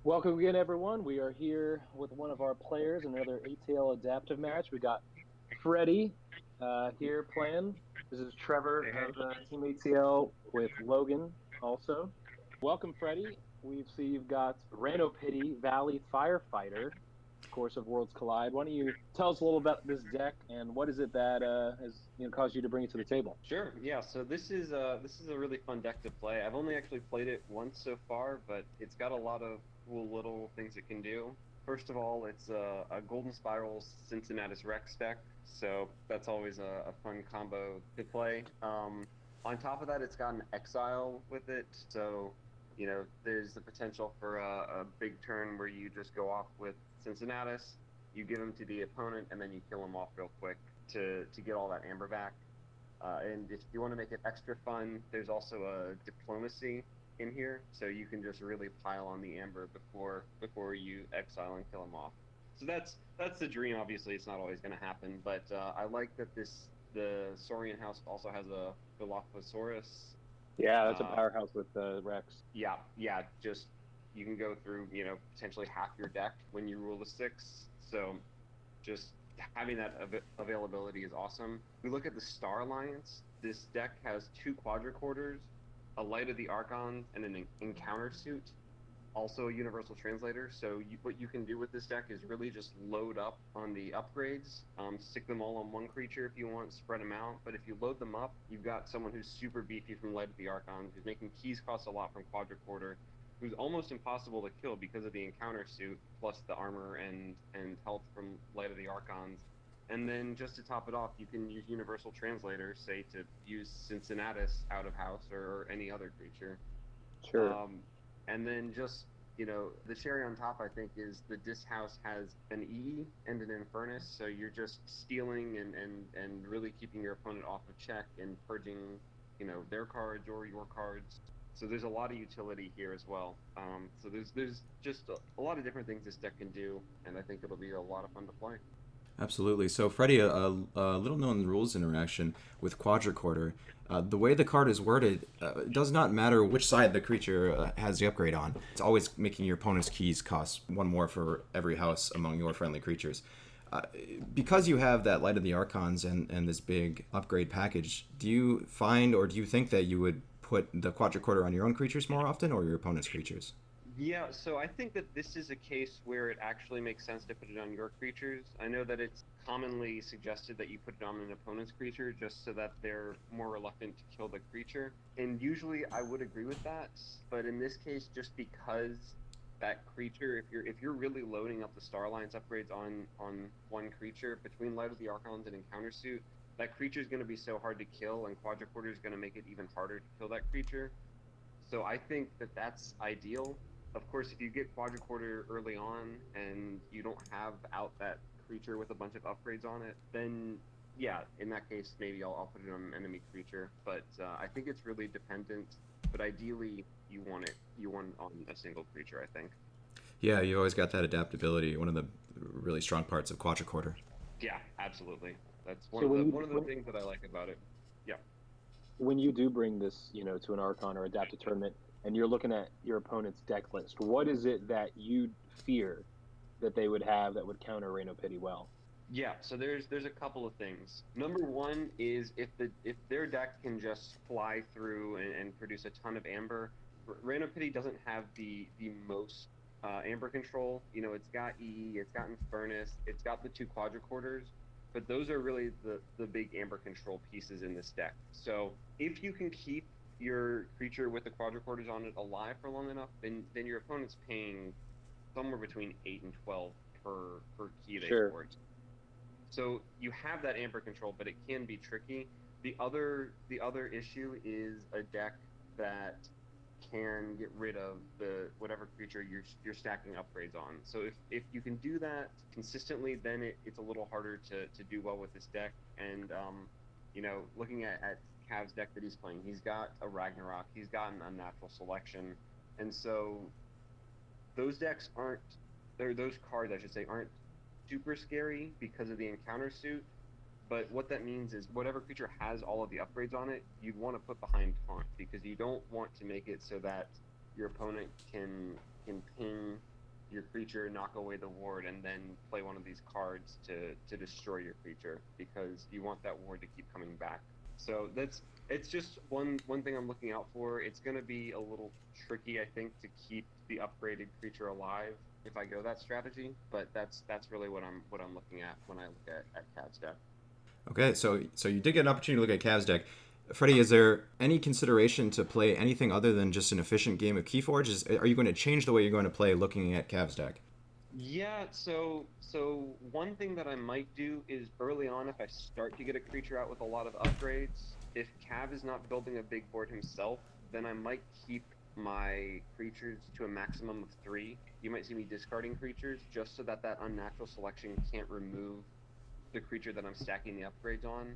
Welcome again, everyone. We are here with one of our players in another ATL adaptive match. We got Freddy here playing. This is Trevor Hey, of Team ATL with Logan also. Welcome, Freddy. We see you've got Ranopity Valley Firefighter, of course, of Worlds Collide. Why don't you tell us a little about this deck and what is it that has caused you to bring it to the table? sure. Yeah, so this is a really fun deck to play. I've only actually played it once so far, but it's got a lot of cool little things it can do. First of all, it's a Golden Spiral Cincinnatus Rex deck, so that's always a fun combo to play. On top of that, it's got an Exile with it, so there's the potential for a big turn where you just go off with Cincinnatus, you give him to the opponent, and then you kill him off real quick to get all that amber back. And if you want to make it extra fun, there's also a diplomacy in here, so you can just really pile on the amber before you exile and kill him off. So that's the dream. Obviously, it's not always going to happen, but I like that the Saurian house also has a Dilophosaurus. Yeah, that's a Uh, powerhouse with Rex. yeah, just you can go through potentially half your deck when you rule a six. So just having that availability is awesome. We look at the Star Alliance. This deck has two quadricorders, a Light of the Archons, and an encounter suit, also a universal translator. So what you can do with this deck is really just load up on the upgrades, stick them all on one creature if you want, spread them out. But if you load them up, you've got someone who's super beefy from Light of the Archons, who's making keys cost a lot from quadricorder, who's almost impossible to kill because of the encounter suit, plus the armor and health from Light of the Archons. And then just to top it off, you can use Universal Translator, say to use Cincinnatus out of house or any other creature. Sure. Um, and then just the cherry on top, I think, is the Dis House has an E and an Infernus, so you're just stealing and really keeping your opponent off of check and purging, their cards or your cards. So there's a lot of utility here as well. So there's just a lot of different things this deck can do, and I think it'll be a lot of fun to play. Absolutely. So, Freddy, a little known rules interaction with Quadricorder. The way the card is worded, it does not matter which side the creature has the upgrade on. It's always making your opponent's keys cost one more for every house among your friendly creatures. Because you have that Light of the Archons and this big upgrade package, do you find or do you think that you would put the Quadricorder on your own creatures more often or your opponent's creatures? Yeah, so I think that this is a case where it actually makes sense to put it on your creatures. I know that it's commonly suggested that you put it on an opponent's creature just so that they're more reluctant to kill the creature. And usually I would agree with that, but in this case, just because that creature, if you're really loading up the Star Alliance upgrades on one creature between Light of the Archons and Encounter Suit, that creature is going to be so hard to kill, and Quadricorder is going to make it even harder to kill that creature. So I think that that's ideal. Of course, if you get quadricorder early on and you don't have out that creature with a bunch of upgrades on it, then yeah, in that case, maybe I'll put it on an enemy creature. But I think it's really dependent. But ideally, you want it on a single creature, I think. Yeah, you always got that adaptability, one of the really strong parts of Quadricorder. Yeah, absolutely. That's one So of the when you one of the things that I like about it. Yeah. when you do bring this, to an Archon or adaptive tournament, and you're looking at your opponent's deck list, what is it that you fear that they would have that would counter Ranopity well? Yeah, so there's a couple of things. Number one is if their deck can just fly through and produce a ton of amber. Random Pity doesn't have the most amber control. It's got it's got Infernus, it's got the two quadricorders, but those are really the big amber control pieces in this deck. So if you can keep your creature with the quadricorders on it alive for long enough, then your opponent's paying somewhere between 8 and 12 per key they Sure. forge. So you have that amber control, but it can be tricky. The other issue is a deck that can get rid of the whatever creature you're stacking upgrades on. So if you can do that consistently, then it's a little harder to do well with this deck. And looking at Cav's deck that he's playing, he's got a Ragnarok, he's got an Unnatural Selection, and so those decks aren't, or those cards I should say, aren't super scary because of the encounter suit. But what that means is whatever creature has all of the upgrades on it, you'd want to put behind taunt because you don't want to make it so that your opponent can ping your creature, knock away the ward, and then play one of these cards to destroy your creature, because you want that ward to keep coming back. So it's just one thing I'm looking out for. It's going to be a little tricky, I think, to keep the upgraded creature alive if I go that strategy. But that's really what I'm looking at when I look at Cav's deck. Okay, so you did get an opportunity to look at Cav's deck. Freddie, is there any consideration to play anything other than just an efficient game of Keyforge? Are you going to change the way you're going to play looking at Cav's deck? Yeah, so one thing that I might do is early on, if I start to get a creature out with a lot of upgrades, if Cav is not building a big board himself, then I might keep my creatures to a maximum of 3. You might see me discarding creatures just so that unnatural selection can't remove the creature that I'm stacking the upgrades on.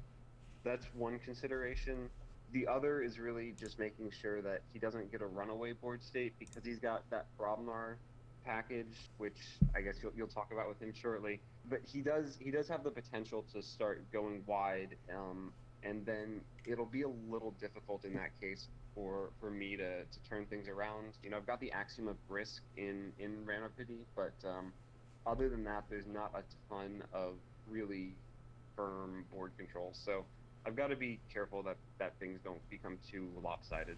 That's one consideration. The other is really just making sure that he doesn't get a runaway board state, because he's got that Brobnar package, which I guess you'll talk about with him shortly. But he does have the potential to start going wide, and then it'll be a little difficult in that case for me to turn things around. You know, I've got the Axiom of Risk in Ranopity, but other than that, there's not a ton of really firm board control. So I've got to be careful that things don't become too lopsided.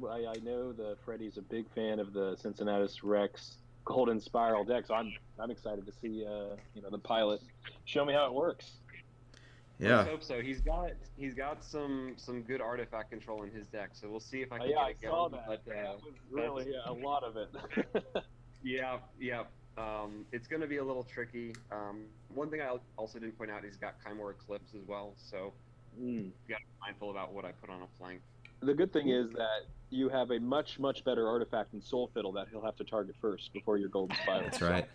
I know that Freddy's a big fan of the Cincinnati Rex Golden Spiral deck, so I'm excited to see the pilot show me how it works. Yeah. Let's hope so. He's got some good artifact control in his deck, so we'll see if I can get it going. I saw that. But, that was really a lot of it. Yeah. It's going to be a little tricky. One thing I also didn't point out is he's got Chimera Eclipse as well, so you got to be mindful about what I put on a flank. The good thing is that you have a much, much better artifact in Soul Fiddle that he'll have to target first before your Golden Spiral. That's right.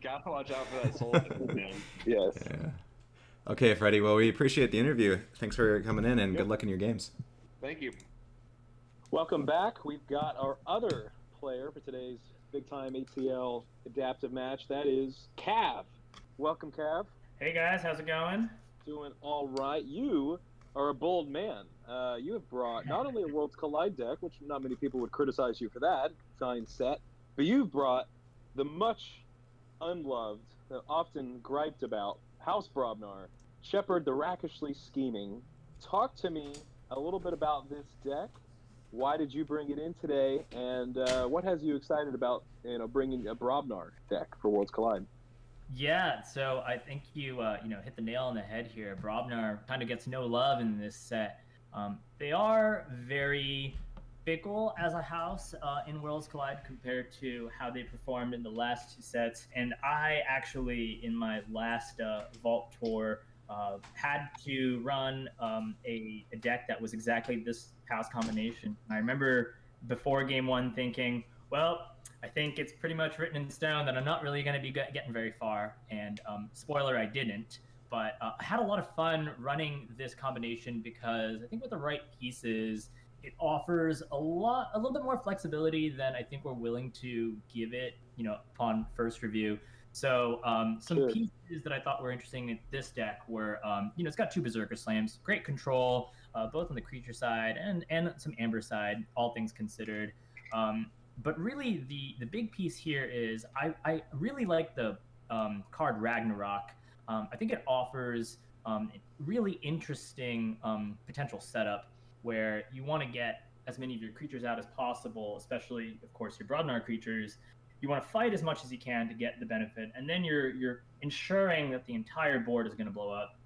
Gotta watch out for that Soul Fiddle, man. Yes. Yeah. Okay, Freddie. Well, we appreciate the interview. Thanks for coming in, and good luck in your games. Thank you. Welcome back. We've got our other player for today's big-time ATL adaptive match. That is Cav. Welcome, Cav. Hey guys, how's it going? Doing all right. You are a bold man. You have brought not only a Worlds Collide deck, which not many people would criticize you for that, fine set, but you've brought the much unloved, often griped about, House Brobnar, Shepherd the Rakishly Scheming. Talk to me a little bit about this deck. Why did you bring it in today, and what has you excited about bringing a Brobnar deck for Worlds Collide? Yeah, so I think you hit the nail on the head here. Brobnar kind of gets no love in this set. They are very fickle as a house in Worlds Collide compared to how they performed in the last 2 sets. And I actually, in my last Vault Tour, had to run a deck that was exactly this house combination. And I remember before Game 1 thinking, well, I think it's pretty much written in stone that I'm not really going to be getting very far. And spoiler, I didn't. But I had a lot of fun running this combination because I think with the right pieces, it offers a little bit more flexibility than I think we're willing to give it, upon first review. So some pieces that I thought were interesting in this deck were, it's got 2 Berserker Slams, great control, both on the creature side and some Amber side, all things considered. But really, the big piece here is I really like the card Ragnarok. I think it offers really interesting potential setup where you want to get as many of your creatures out as possible, especially, of course, your Brobnar creatures. You want to fight as much as you can to get the benefit, and then you're ensuring that the entire board is going to blow up.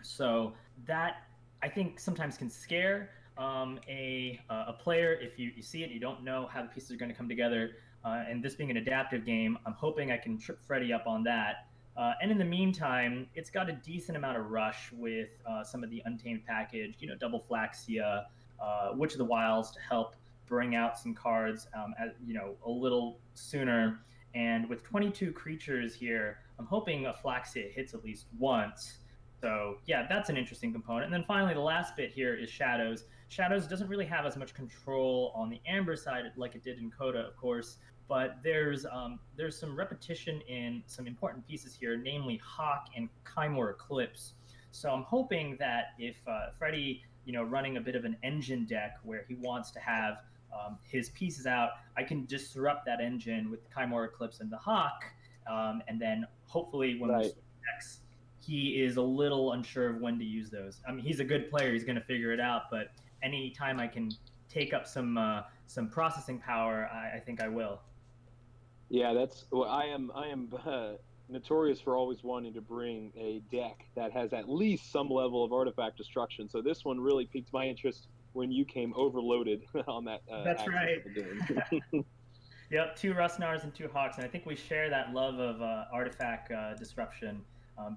So that, I think, sometimes can scare a player if you see it, you don't know how the pieces are going to come together. And this being an adaptive game, I'm hoping I can trip Freddy up on that. And in the meantime, it's got a decent amount of rush with some of the Untamed package, double Flaxia, Witch of the Wilds to help bring out some cards a little sooner. And with 22 creatures here, I'm hoping a Flaxia hits at least once. So yeah, that's an interesting component. And then finally, the last bit here is Shadows. Shadows doesn't really have as much control on the Amber side like it did in Coda, of course, but there's some repetition in some important pieces here, namely Hawk and Chimera Eclipse. So I'm hoping that if Freddy, running a bit of an engine deck where he wants to have his piece is out, I can disrupt that engine with Chimera Eclipse and the Hawk, and then hopefully when we switch decks, he is a little unsure of when to use those. I mean, he's a good player; he's going to figure it out. But anytime I can take up some processing power, I think I will. Yeah, that's well, I am notorious for always wanting to bring a deck that has at least some level of artifact destruction. So this one really piqued my interest when you came overloaded on that. That's right. Yep, 2 Rustnars and 2 Hawks, and I think we share that love of artifact disruption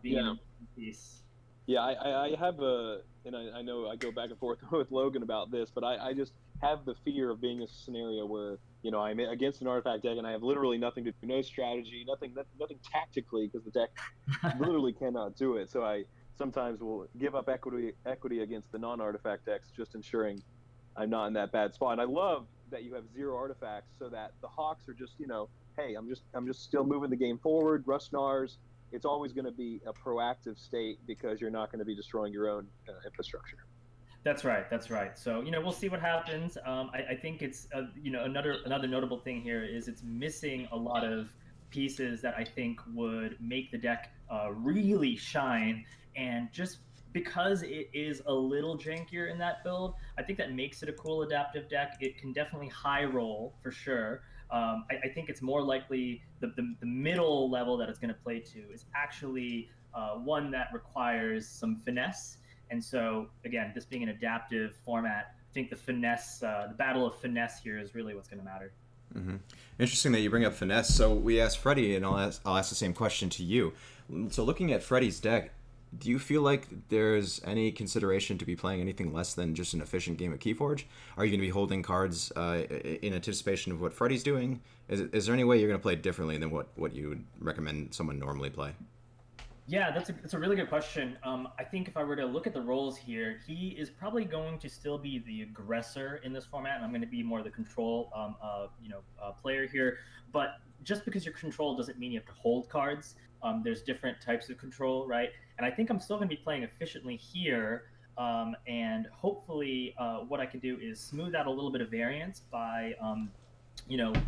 being a piece. Yeah, I have and I know I go back and forth with Logan about this, but I just have the fear of being in a scenario where, you know, I'm against an artifact deck and I have literally nothing to do, no strategy, nothing tactically, because the deck literally cannot do it. So I sometimes will give up equity against the non-artifact decks, just ensuring I'm not in that bad spot. And I love that you have 0 artifacts, so that the Hawks are just, you know, hey, I'm just still moving the game forward. Rustnars, it's always going to be a proactive state because you're not going to be destroying your own infrastructure. That's right. That's right. So, you know, we'll see what happens. I think it's, you know, another notable thing here is it's missing a lot of pieces that I think would make the deck really shine. And just because it is a little jankier in that build, I think that makes it a cool adaptive deck. It can definitely high roll for sure. I think it's more likely the middle level that it's going to play to is actually one that requires some finesse. And so, again, this being an adaptive format, I think the finesse, the battle of finesse here is really what's going to matter. Mm-hmm. Interesting that you bring up finesse. So we asked Freddy, and I'll ask the same question to you. So looking at Freddy's deck, do you feel like there's any consideration to be playing anything less than just an efficient game of Keyforge? Are you going to be holding cards in anticipation of what Freddy's doing? Is there any way you're going to play differently than what you would recommend someone normally play? Yeah, that's a really good question. I think if I were to look at the roles here, he is probably going to still be the aggressor in this format, and I'm going to be more the control, player here. But just because you're control doesn't mean you have to hold cards. There's different types of control, right? And I think I'm still going to be playing efficiently here, and hopefully what I can do is smooth out a little bit of variance by,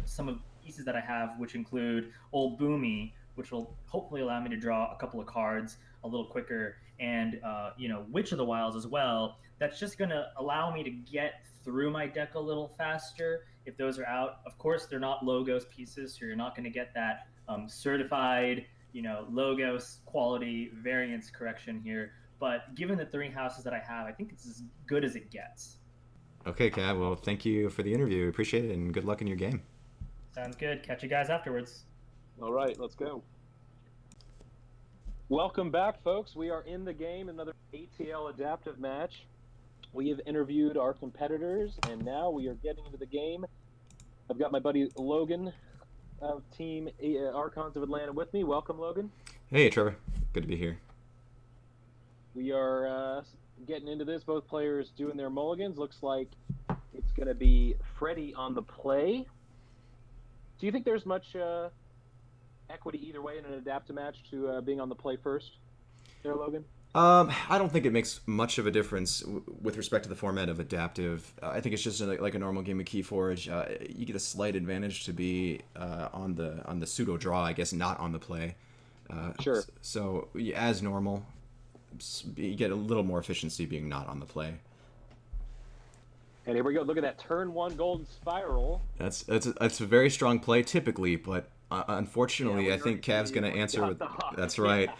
some of the pieces that I have, which include Old Boomy, which will hopefully allow me to draw a couple of cards a little quicker, and Witch of the Wilds as well. That's just going to allow me to get through my deck a little faster if those are out. Of course, they're not Logos pieces, so you're not going to get that certified, Logos quality variance correction here. But given the 3 houses that I have, I think it's as good as it gets. Okay, Cav. Well, thank you for the interview. Appreciate it, and good luck in your game. Sounds good. Catch you guys afterwards. All right, let's go. Welcome back, folks. We are in the game, another ATL adaptive match. We have interviewed our competitors, and now we are getting into the game. I've got my buddy Logan of Team Archons of Atlanta with me. Welcome, Logan. Hey, Trevor. Good to be here. We are getting into this. Both players doing their mulligans. Looks like it's going to be Freddy on the play. Do you think there's much equity either way in an adaptive match to being on the play first there, Logan? I don't think it makes much of a difference with respect to the format of adaptive. I think it's just like a normal game of Keyforge. You get a slight advantage to be on the pseudo draw, I guess, not on the play. Sure. So as normal, you get a little more efficiency being not on the play. And here we go. Look at that turn 1 golden spiral. That's a very strong play typically, but unfortunately, I think Cav's going to answer with. That's right.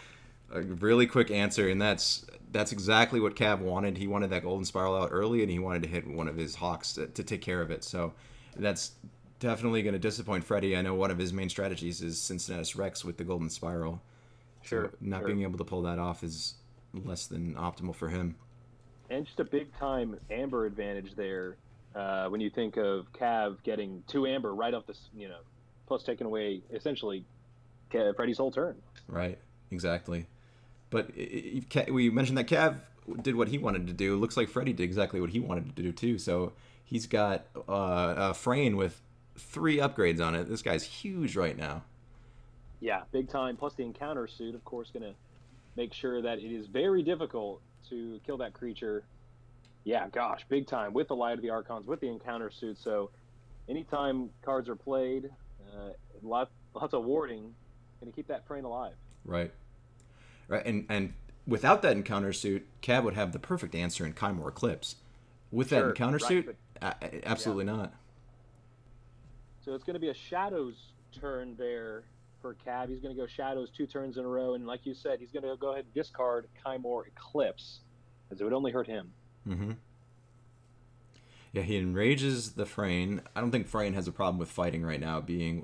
A really quick answer, and that's exactly what Cav wanted. He wanted that golden spiral out early, and he wanted to hit one of his Hawks to take care of it. So that's definitely going to disappoint Freddy. I know one of his main strategies is Cincinnatus Rex with the golden spiral. Sure. So not being able to pull that off is less than optimal for him. And just a big-time Amber advantage there when you think of Cav getting 2 Amber right off this, plus taking away, essentially, Freddy's whole turn. Right, exactly. But we mentioned that Cav did what he wanted to do. Looks like Freddy did exactly what he wanted to do, too. So he's got a Frayne with 3 upgrades on it. This guy's huge right now. Yeah, big time. Plus the encounter suit, of course, going to make sure that it is very difficult to kill that creature Yeah, gosh, big time with the Light of the Archons, with the encounter suit. So anytime cards are played, lots of warding, going to keep that Frayne alive. Right. Right. And without that encounter suit, Cav would have the perfect answer in Kymor Eclipse. With that encounter suit, absolutely not. So it's going to be a Shadows turn there for Cav. He's going to go Shadows 2 turns in a row, and like you said, he's going to go ahead and discard Kymor Eclipse, as it would only hurt him. Mm-hmm. Yeah, he enrages the Frayne. I don't think Frayne has a problem with fighting right now, being,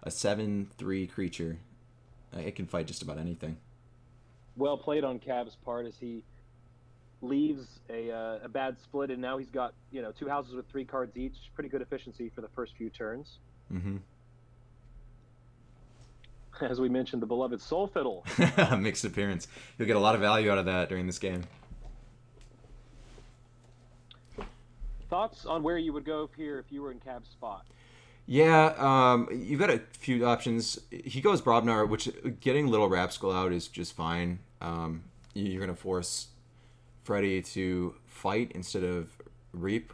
a 7/3 creature. It can fight just about anything. Well played on Cav's part as he leaves a bad split, and now he's got 2 houses with 3 cards each. Pretty good efficiency for the first few turns. Mm-hmm. As we mentioned, the beloved Soul Fiddle. Mixed appearance. You'll get a lot of value out of that during this game. Thoughts on where you would go here if you were in Cav's spot? Yeah, you've got a few options. He goes Brobnar, which getting Little Rapskull out is just fine. You're going to force Freddy to fight instead of reap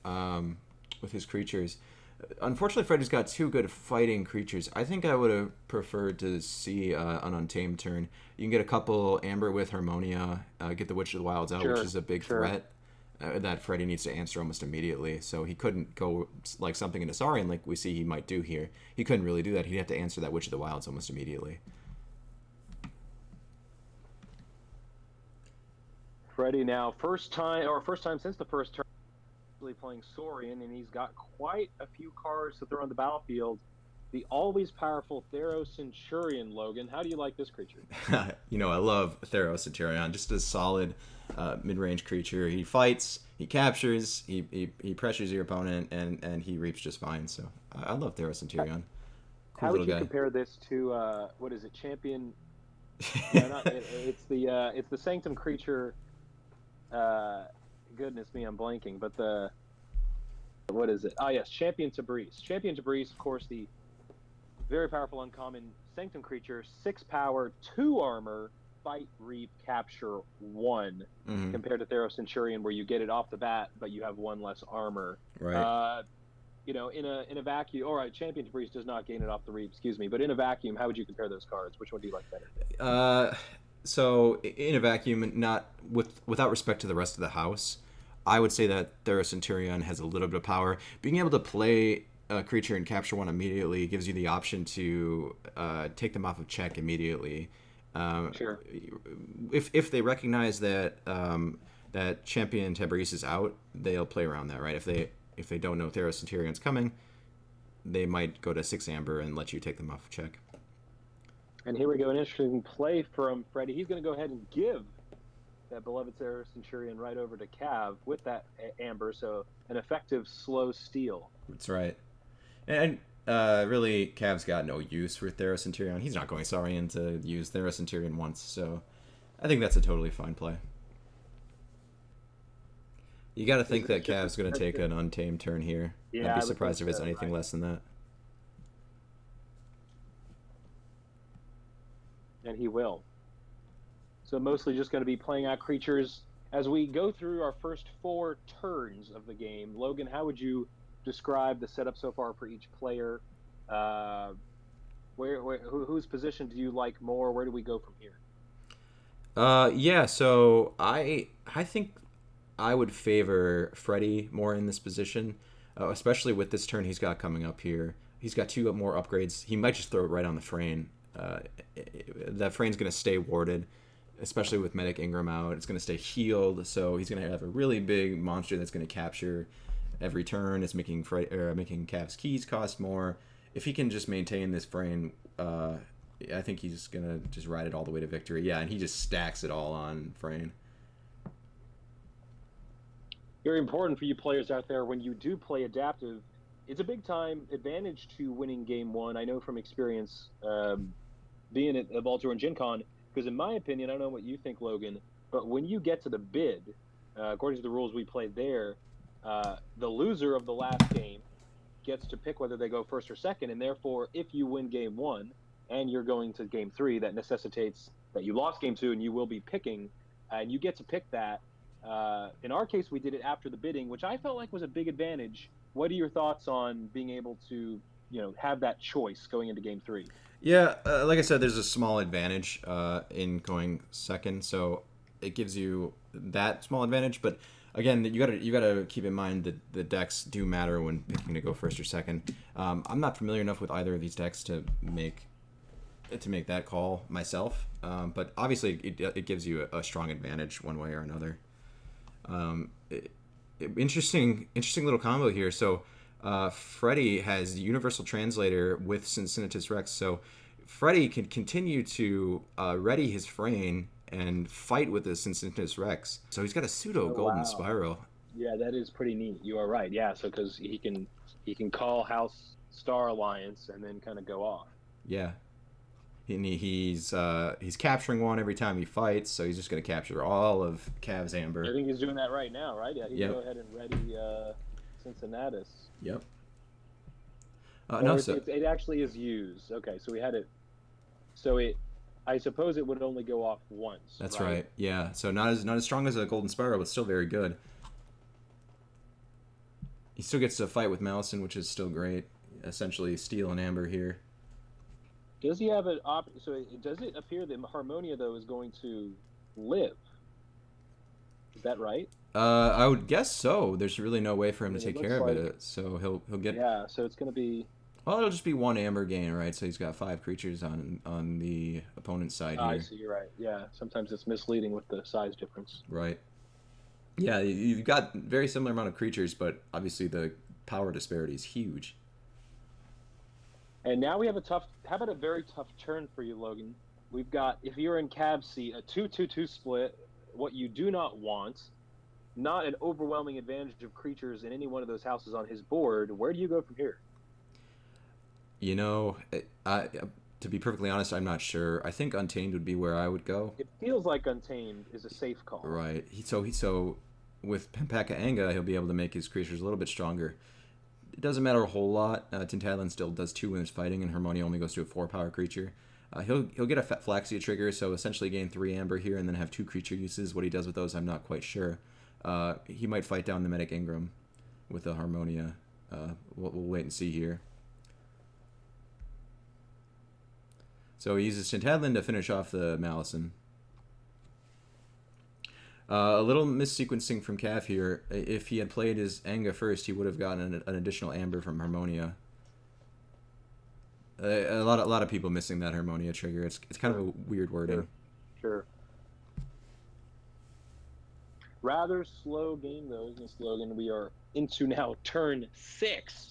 with his creatures. Unfortunately, Freddy's got 2 good fighting creatures. I think I would have preferred to see an Untamed turn. You can get a couple Amber with Harmonia, get the Witch of the Wilds out, which is a big threat that Freddy needs to answer almost immediately. So he couldn't go like something into Saurian like we see he might do here. He couldn't really do that. He'd have to answer that Witch of the Wilds almost immediately. Freddy now first time since the first turn playing Saurian, and he's got quite a few cards to throw on the battlefield. The always powerful Theros Centurion, Logan. How do you like this creature? I love Theros Centurion. Just a solid mid-range creature. He fights, he captures, he pressures your opponent, and he reaps just fine. So I love Theros Centurion. How would you compare this to what is it, Champion? No, it's the Sanctum creature. Goodness me, I'm blanking. But what is it? Oh yes, Champion Tabriz. Champion Tabriz, of course, the very powerful uncommon Sanctum creature, 6 power, 2 armor, fight, reap, capture 1, compared to Theros Centurion, where you get it off the bat, but you have 1 less armor. Right. In a vacuum, all right, Champion Tabriz does not gain it off the reap, excuse me, but in a vacuum, how would you compare those cards? Which one do you like better? So in a vacuum, not without respect to the rest of the house, I would say that Theros Centurion has a little bit of power. Being able to play a creature and capture 1 immediately gives you the option to take them off of check immediately. Sure. If they recognize that that Champion Tabriz is out, they'll play around that, right? If they don't know Theros Centurion's coming, they might go to 6 Amber and let you take them off of check. And here we go, an interesting play from Freddy. He's going to go ahead and give that beloved Theros Centurion right over to Cav with that Amber, so an effective slow steal. That's right. And really, Cav's got no use for Theros Centurion. He's not going Saurian to use Theros Centurion once, so I think that's a totally fine play. You got to think that Cav's going to take an Untamed turn here. Yeah, I'd be surprised if it's anything less than that. And he will. So mostly just going to be playing out creatures. As we go through our first 4 turns of the game, Logan, how would you describe the setup so far for each player? Whose position do you like more? Where do we go from here? Yeah, so I think I would favor Freddy more in this position, especially with this turn he's got coming up here. He's got 2 more upgrades. He might just throw it right on the Frayne. That Frayne's going to stay warded, especially with Medic Ingram out. It's going to stay healed, so he's going to have a really big monster that's going to capture every turn. It's making Cav's keys cost more. If he can just maintain this Frayne, I think he's going to just ride it all the way to victory. Yeah, and he just stacks it all on Frayne. Very important for you players out there, when you do play adaptive, it's a big time advantage to winning game 1. I know from experience, being at Baltimore and Gen Con, because in my opinion, I don't know what you think, Logan, but when you get to the bid, according to the rules we played there, the loser of the last game gets to pick whether they go first or second, and therefore, if you win game 1 and you're going to game 3, that necessitates that you lost game 2 and you will be picking, and you get to pick that. In our case, we did it after the bidding, which I felt like was a big advantage. What are your thoughts on being able to, have that choice going into game 3? Yeah, like I said, there's a small advantage in going second, so it gives you that small advantage. But again, you gotta keep in mind that the decks do matter when picking to go first or second. I'm not familiar enough with either of these decks to make that call myself, but obviously it gives you a strong advantage one way or another. Interesting little combo here. So Freddy has Universal Translator with Cincinnatus Rex, so Freddy can continue to ready his Frayne and fight with the Cincinnatus Rex. So he's got a pseudo golden spiral. Yeah, that is pretty neat. You are right. Yeah, so because he can call House Star Alliance and then kind of go off. Yeah. And he's capturing one every time he fights, so he's just going to capture all of Cav's Amber. I think he's doing that right now, right? Yeah, he can go ahead and ready Cincinnatus. Yep. It actually is used. Okay, so we had it. So I suppose it would only go off once. That's right. Yeah. So not as strong as a golden spiral, but still very good. He still gets to fight with Malison, which is still great. Essentially, steel and amber here. Does he have an So does it appear that Harmonia though is going to live? Is that right? I would guess so. There's really no way for him to take care of it, so he'll get. Yeah. So it's going to be. Well, it'll just be one amber gain, right? So he's got 5 creatures on the opponent's side here. I see. You're right. Yeah. Sometimes it's misleading with the size difference. Right. Yeah, you've got very similar amount of creatures, but obviously the power disparity is huge. And now we have how about a very tough turn for you, Logan? We've got, if you're in Cav's seat, a 2-2-2 split. What you do not want, not an overwhelming advantage of creatures in any one of those houses on his board. Where do you go from here? To be perfectly honest, I'm not sure. I think Untamed would be where I would go. It feels like Untamed is a safe call. Right. So with Pempaka Anga, he'll be able to make his creatures a little bit stronger. It doesn't matter a whole lot. Tintadlin still does 2 when it's fighting, and Harmonia only goes to a 4-power creature. He'll get a Flaxia trigger, so essentially gain 3 amber here, and then have 2 creature uses. What he does with those, I'm not quite sure. He might fight down the Medic Ingram with a Harmonia. We'll wait and see here. So he uses Tintadlin to finish off the Malison. A little missequencing from Cav here. If he had played his Anga first, he would have gotten an additional Amber from Harmonia. A lot of people missing that Harmonia trigger. It's kind of a weird wording. Sure. Rather slow game though, isn't it, Logan? We are into now turn 6,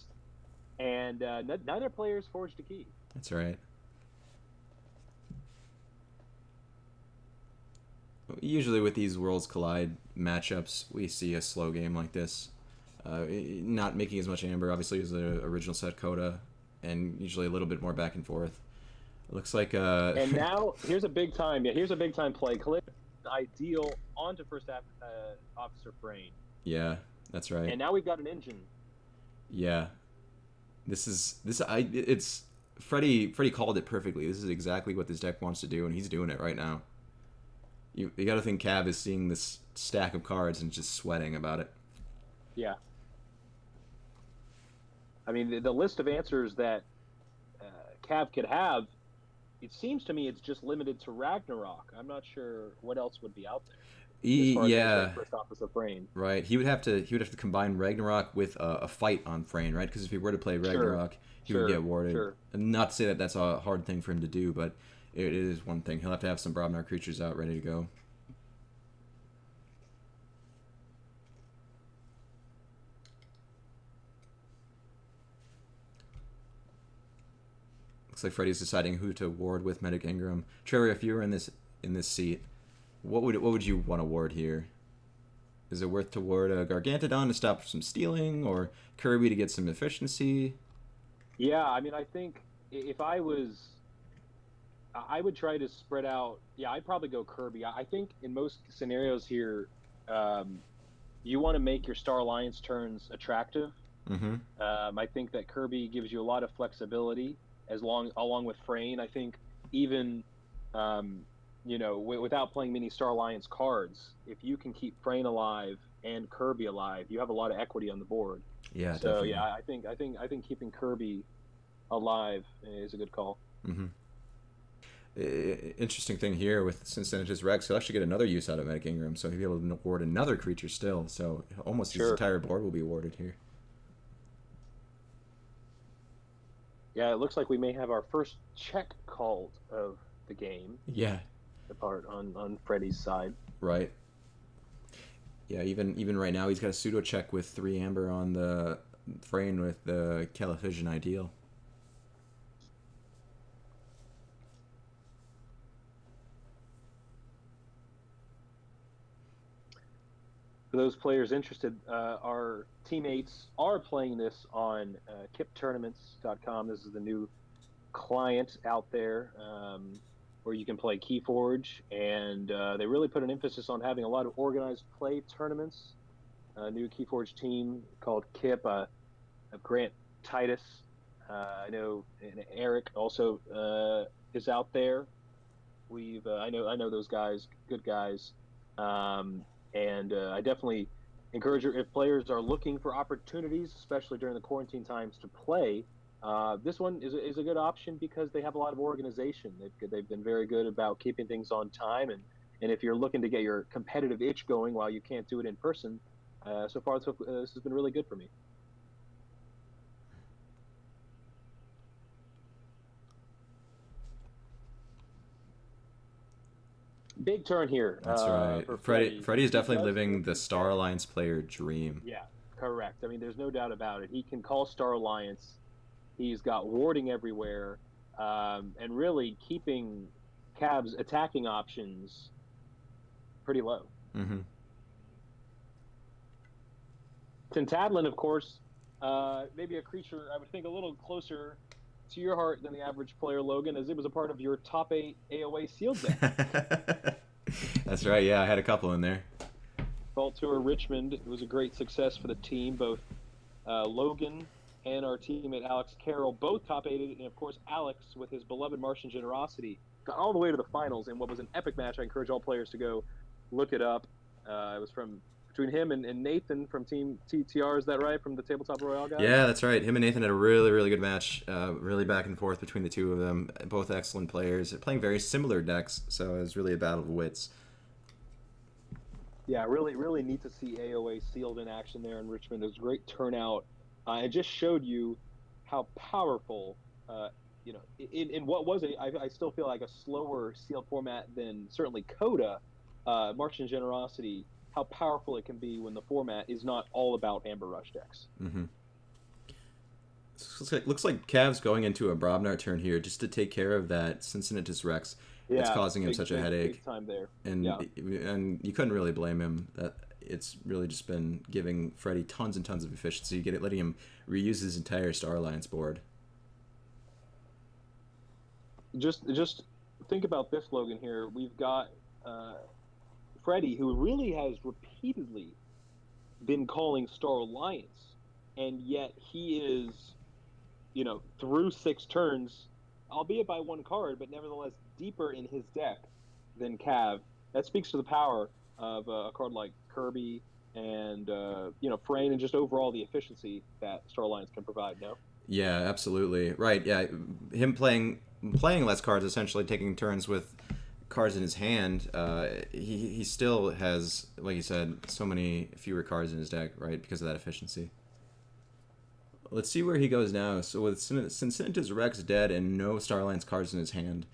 and neither player's forged a key. That's right. Usually with these Worlds Collide matchups, we see a slow game like this. Not making as much amber, obviously, as the original set Coda, and usually a little bit more back and forth. It looks like... And now, here's a big time. Yeah, here's a big time play. Ideal onto first officer Frayne. Yeah, that's right. And now we've got an engine. Yeah. It's Freddy called it perfectly. This is exactly what this deck wants to do, and he's doing it right now. You got to think Cav is seeing this stack of cards and just sweating about it. Yeah. I mean, the list of answers that Cav could have, it seems to me it's just limited to Ragnarok. I'm not sure what else would be out there. Yeah. As first officer Frayne. Right. He would have to combine Ragnarok with a fight on Frayne, right? Because if he were to play Ragnarok, he would get warded. Sure. And not to say that that's a hard thing for him to do, but it is one thing. He'll have to have some Brobnar creatures out ready to go. Looks like Freddy's deciding who to ward with Medic Ingram. Trevor, if you were in this seat, what would you want to ward here? Is it worth to ward a Gargantodon to stop some stealing, or Kirby to get some efficiency? Yeah, I mean, I think if I would try to spread out. Yeah, I'd probably go Kirby. I think in most scenarios here, you want to make your Star Alliance turns attractive. Mm-hmm. I think that Kirby gives you a lot of flexibility along with Frayne. I think even without playing many Star Alliance cards, if you can keep Frayne alive and Kirby alive, you have a lot of equity on the board. Yeah, So definitely. yeah, I think keeping Kirby alive is a good call. Mm-hmm. Interesting thing here with Cincinnatus Rex, he'll actually get another use out of Medic Ingram, so he'll be able to award another creature still. So almost his entire board will be awarded here. Yeah, it looks like we may have our first check called of the game. Yeah. The part on Freddy's side. Right. Yeah, even right now he's got a pseudo check with 3 amber on the Frayne with the Califision Ideal. For those players interested, our teammates are playing this on kiptournaments.com. This is the new client out there where you can play Keyforge, and they really put an emphasis on having a lot of organized play tournaments. A new Keyforge team called Kip, Grant Titus. I know Eric also is out there. I know those guys, good guys. And I definitely encourage if players are looking for opportunities, especially during the quarantine times, to play. This one is a good option because they have a lot of organization. They've been very good about keeping things on time, and if you're looking to get your competitive itch going while you can't do it in person, so far this has been really good for me. Big turn here. That's right. Freddy is definitely living the Star Alliance player dream. Yeah, correct. I mean, there's no doubt about it. He can call Star Alliance. He's got warding everywhere, and really keeping Cav's attacking options pretty low. Mm-hmm. Tintadlin, of course, maybe a creature I would think a little closer to your heart than the average player, Logan, as it was a part of your top 8 AOA sealed deck. That's right. Yeah, I had a couple in there. Vault Tour Richmond. It was a great success for the team. Both Logan and our teammate Alex Carroll both top 8'd, and of course Alex, with his beloved Martian generosity, got all the way to the finals in what was an epic match. I encourage all players to go look it up. It was between him and Nathan from Team TTR, is that right? From the Tabletop Royale guys? Yeah, that's right. Him and Nathan had a really, really good match. Really back and forth between the two of them. Both excellent players. Playing very similar decks, so it was really a battle of wits. Yeah, really, really neat to see AOA sealed in action there in Richmond. There was a great turnout. It just showed you how powerful, in what was I still feel like a slower sealed format than certainly Coda, Martian Generosity, how powerful it can be when the format is not all about Amber Rush decks. Mm-hmm. Looks like Cav's going into a Brobnar turn here just to take care of that Cincinnatus Rex. Yeah, it's causing him such a headache. Big time there. And you couldn't really blame him. That it's really just been giving Freddy tons and tons of efficiency, letting him reuse his entire Star Alliance board. Just think about this, Logan. Here we've got Freddy, who really has repeatedly been calling Star Alliance, and yet he is, through 6 turns, albeit by 1 card, but nevertheless deeper in his deck than Cav. That speaks to the power of a card like Kirby and Frayne, and just overall the efficiency that Star Alliance can provide. No. Yeah, absolutely. Right. Yeah, him playing less cards, essentially taking turns with cards in his hand. He still has, like you said, so many fewer cards in his deck, right? Because of that efficiency. Let's see where he goes now. So with Cincinnatus Rex dead and no Star Alliance cards in his hand,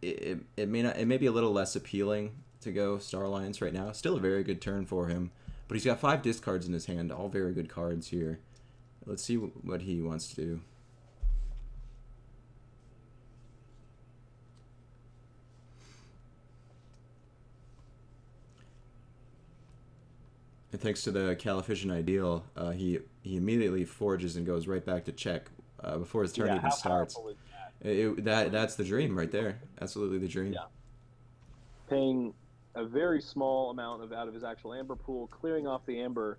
it may be a little less appealing to go Star Alliance right now. Still a very good turn for him, but he's got 5 discards in his hand, all very good cards here. Let's see what he wants to do. And thanks to the Califision Ideal, he immediately forges and goes right back to check before his turn even starts. That's the dream right there. Absolutely the dream. Yeah. Paying a very small amount out of his actual amber pool, clearing off the amber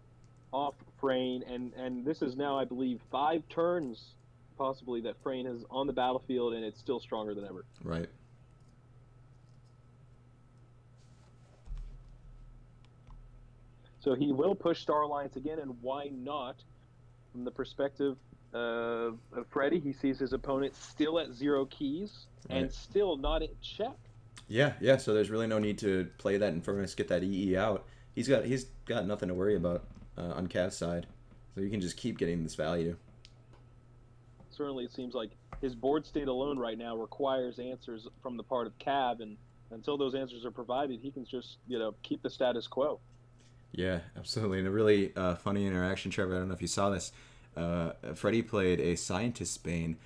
off Frayne, and this is now, I believe, 5 turns possibly that Frayne is on the battlefield, and it's still stronger than ever. Right. So he will push Star Alliance again, and why not? From the perspective of Freddy, he sees his opponent still at 0 keys and still not in check. Yeah. So there's really no need to play that Infernus, get that EE out. He's got nothing to worry about on Cav's side, so you can just keep getting this value. Certainly, it seems like his board state alone right now requires answers from the part of Cav, and until those answers are provided, he can just keep the status quo. Yeah, absolutely. And a really funny interaction, Trevor. I don't know if you saw this. Freddy played a Scientist Bane.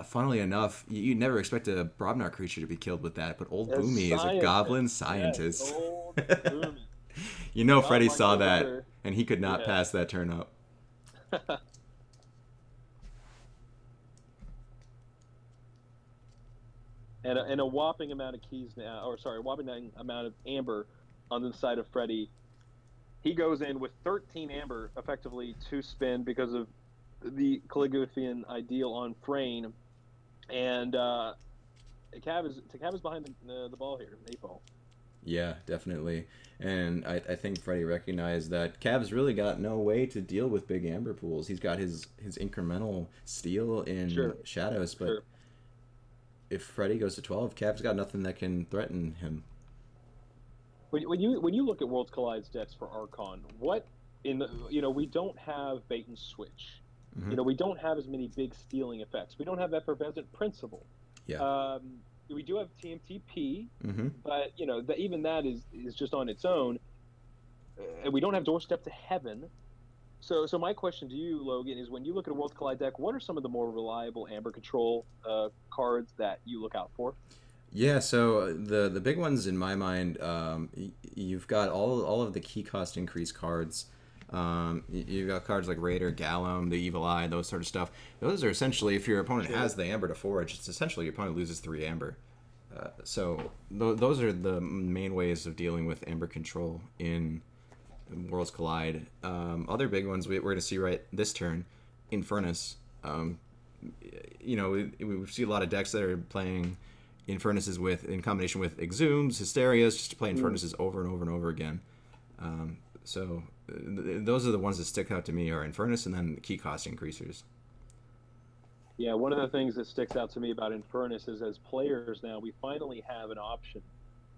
Funnily enough, you'd never expect a Brobnar creature to be killed with that, but old Boomy is a Goblin Scientist. Yes, old Boomy. Freddy saw that, and he could not pass that turn up. And a whopping amount of keys now, a whopping amount of amber on the side of Freddy. He goes in with 13 amber, effectively, to spin because of the Calligraphian ideal on Frayne. And Cav is behind the ball here, 8 ball. Yeah, definitely. And I think Freddy recognized that Cav's really got no way to deal with big amber pools. He's got his incremental steal in Shadows, but if Freddy goes to 12, Cav's got nothing that can threaten him. When you look at Worlds Collide's decks for Archon, we don't have bait and switch. Mm-hmm. We don't have as many big stealing effects. We don't have Effervescent Principle. Yeah. We do have TMTP, mm-hmm. but even that is just on its own. And we don't have Doorstep to Heaven. So my question to you, Logan, is when you look at a Worlds Collide deck, what are some of the more reliable Amber Control cards that you look out for? Yeah, so the big ones in my mind, you've got all of the key cost increase cards. You've got cards like Raider, Gallum, the Evil Eye, those sort of stuff. Those are essentially, if your opponent has the Amber to forge, it's essentially your opponent loses 3 Amber. So those are the main ways of dealing with Amber Control in Worlds Collide. Other big ones we're going to see right this turn, Infernus. We see a lot of decks that are playing Infernuses in combination with Exhumes, Hysterias, just to play Infernuses over and over and over again. So those are the ones that stick out to me, are Infernus and then key cost increasers. Yeah, one of the things that sticks out to me about Infernus is, as players now, we finally have an option.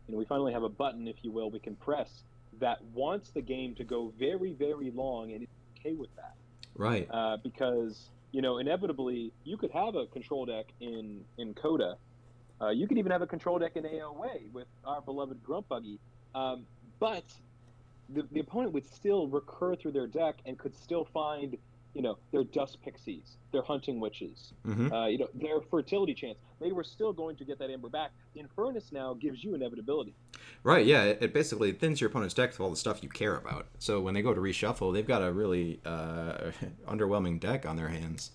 We finally have a button, if you will, we can press that wants the game to go very, very long, and it's okay with that. Right. Because, inevitably, you could have a control deck in Coda. You could even have a control deck in AOA with our beloved Grunt Buggy. But the opponent would still recur through their deck and could still find, their Dust Pixies, their Hunting Witches, mm-hmm. Their Fertility Chance. They were still going to get that Amber back. Infernus now gives you inevitability. Right, yeah. It basically thins your opponent's deck with all the stuff you care about. So when they go to reshuffle, they've got a really underwhelming deck on their hands.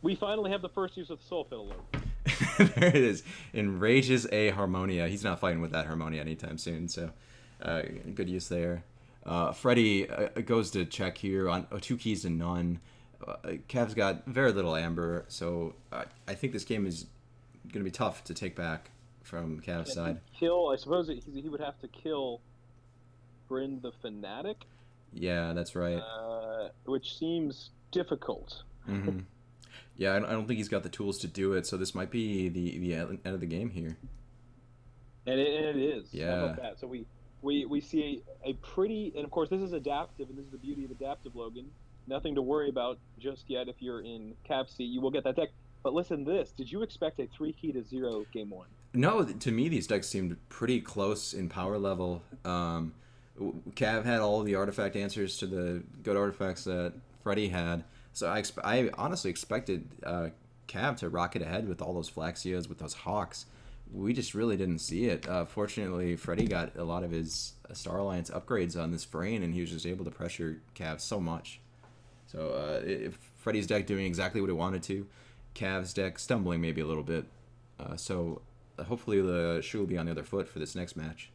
We finally have the first use of the Soul Fiddle. There it is. Enrages a Harmonia. He's not fighting with that Harmonia anytime soon, so good use there. Freddy goes to check here on 2 keys to none. Cav's got very little Amber, so I think this game is going to be tough to take back from Cav's side. I suppose he would have to kill Bryn the Fanatic. Yeah, that's right. Which seems difficult. Mm-hmm. Yeah, I don't think he's got the tools to do it, so this might be the end of the game here. And it is. Yeah. How about that? So we see a pretty, and of course this is adaptive, and this is the beauty of adaptive, Logan. Nothing to worry about just yet if you're in Cav seat. You will get that deck. But listen to this. Did you expect a 3 key to 0 game 1? No, to me these decks seemed pretty close in power level. Cav had all the artifact answers to the good artifacts that Freddy had. So I honestly expected Cav to rocket ahead with all those Flaxias, with those Hawks. We just really didn't see it. Fortunately, Freddy got a lot of his Star Alliance upgrades on this Frayne, and he was just able to pressure Cav so much. So Freddy's deck doing exactly what it wanted to. Cav's deck stumbling maybe a little bit. So hopefully the shoe will be on the other foot for this next match.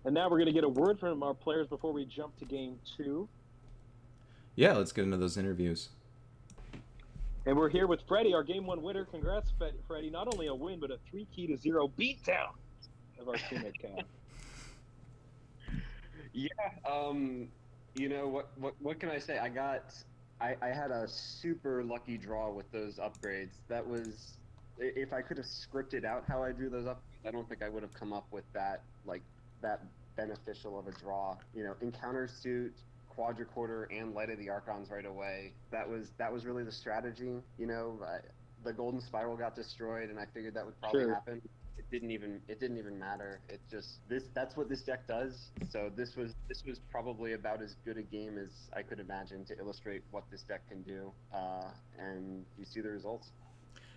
And now we're going to get a word from our players before we jump to game 2. Yeah, let's get into those interviews. And we're here with Freddy, our game 1 winner. Congrats, Freddy. Not only a win, but a 3 key to 0 beatdown of our teammate Cav. Yeah, what can I say? I had a super lucky draw with those upgrades. That was, if I could have scripted out how I drew those upgrades, I don't think I would have come up with that beneficial of a draw. Encounter suit, quadricorder, and Light of the Archons right away. That was really the strategy. The Golden Spiral got destroyed, and I figured that would probably Sure. happen. It didn't even matter. It just that's what this deck does. So this was probably about as good a game as I could imagine to illustrate what this deck can do. And you see the results.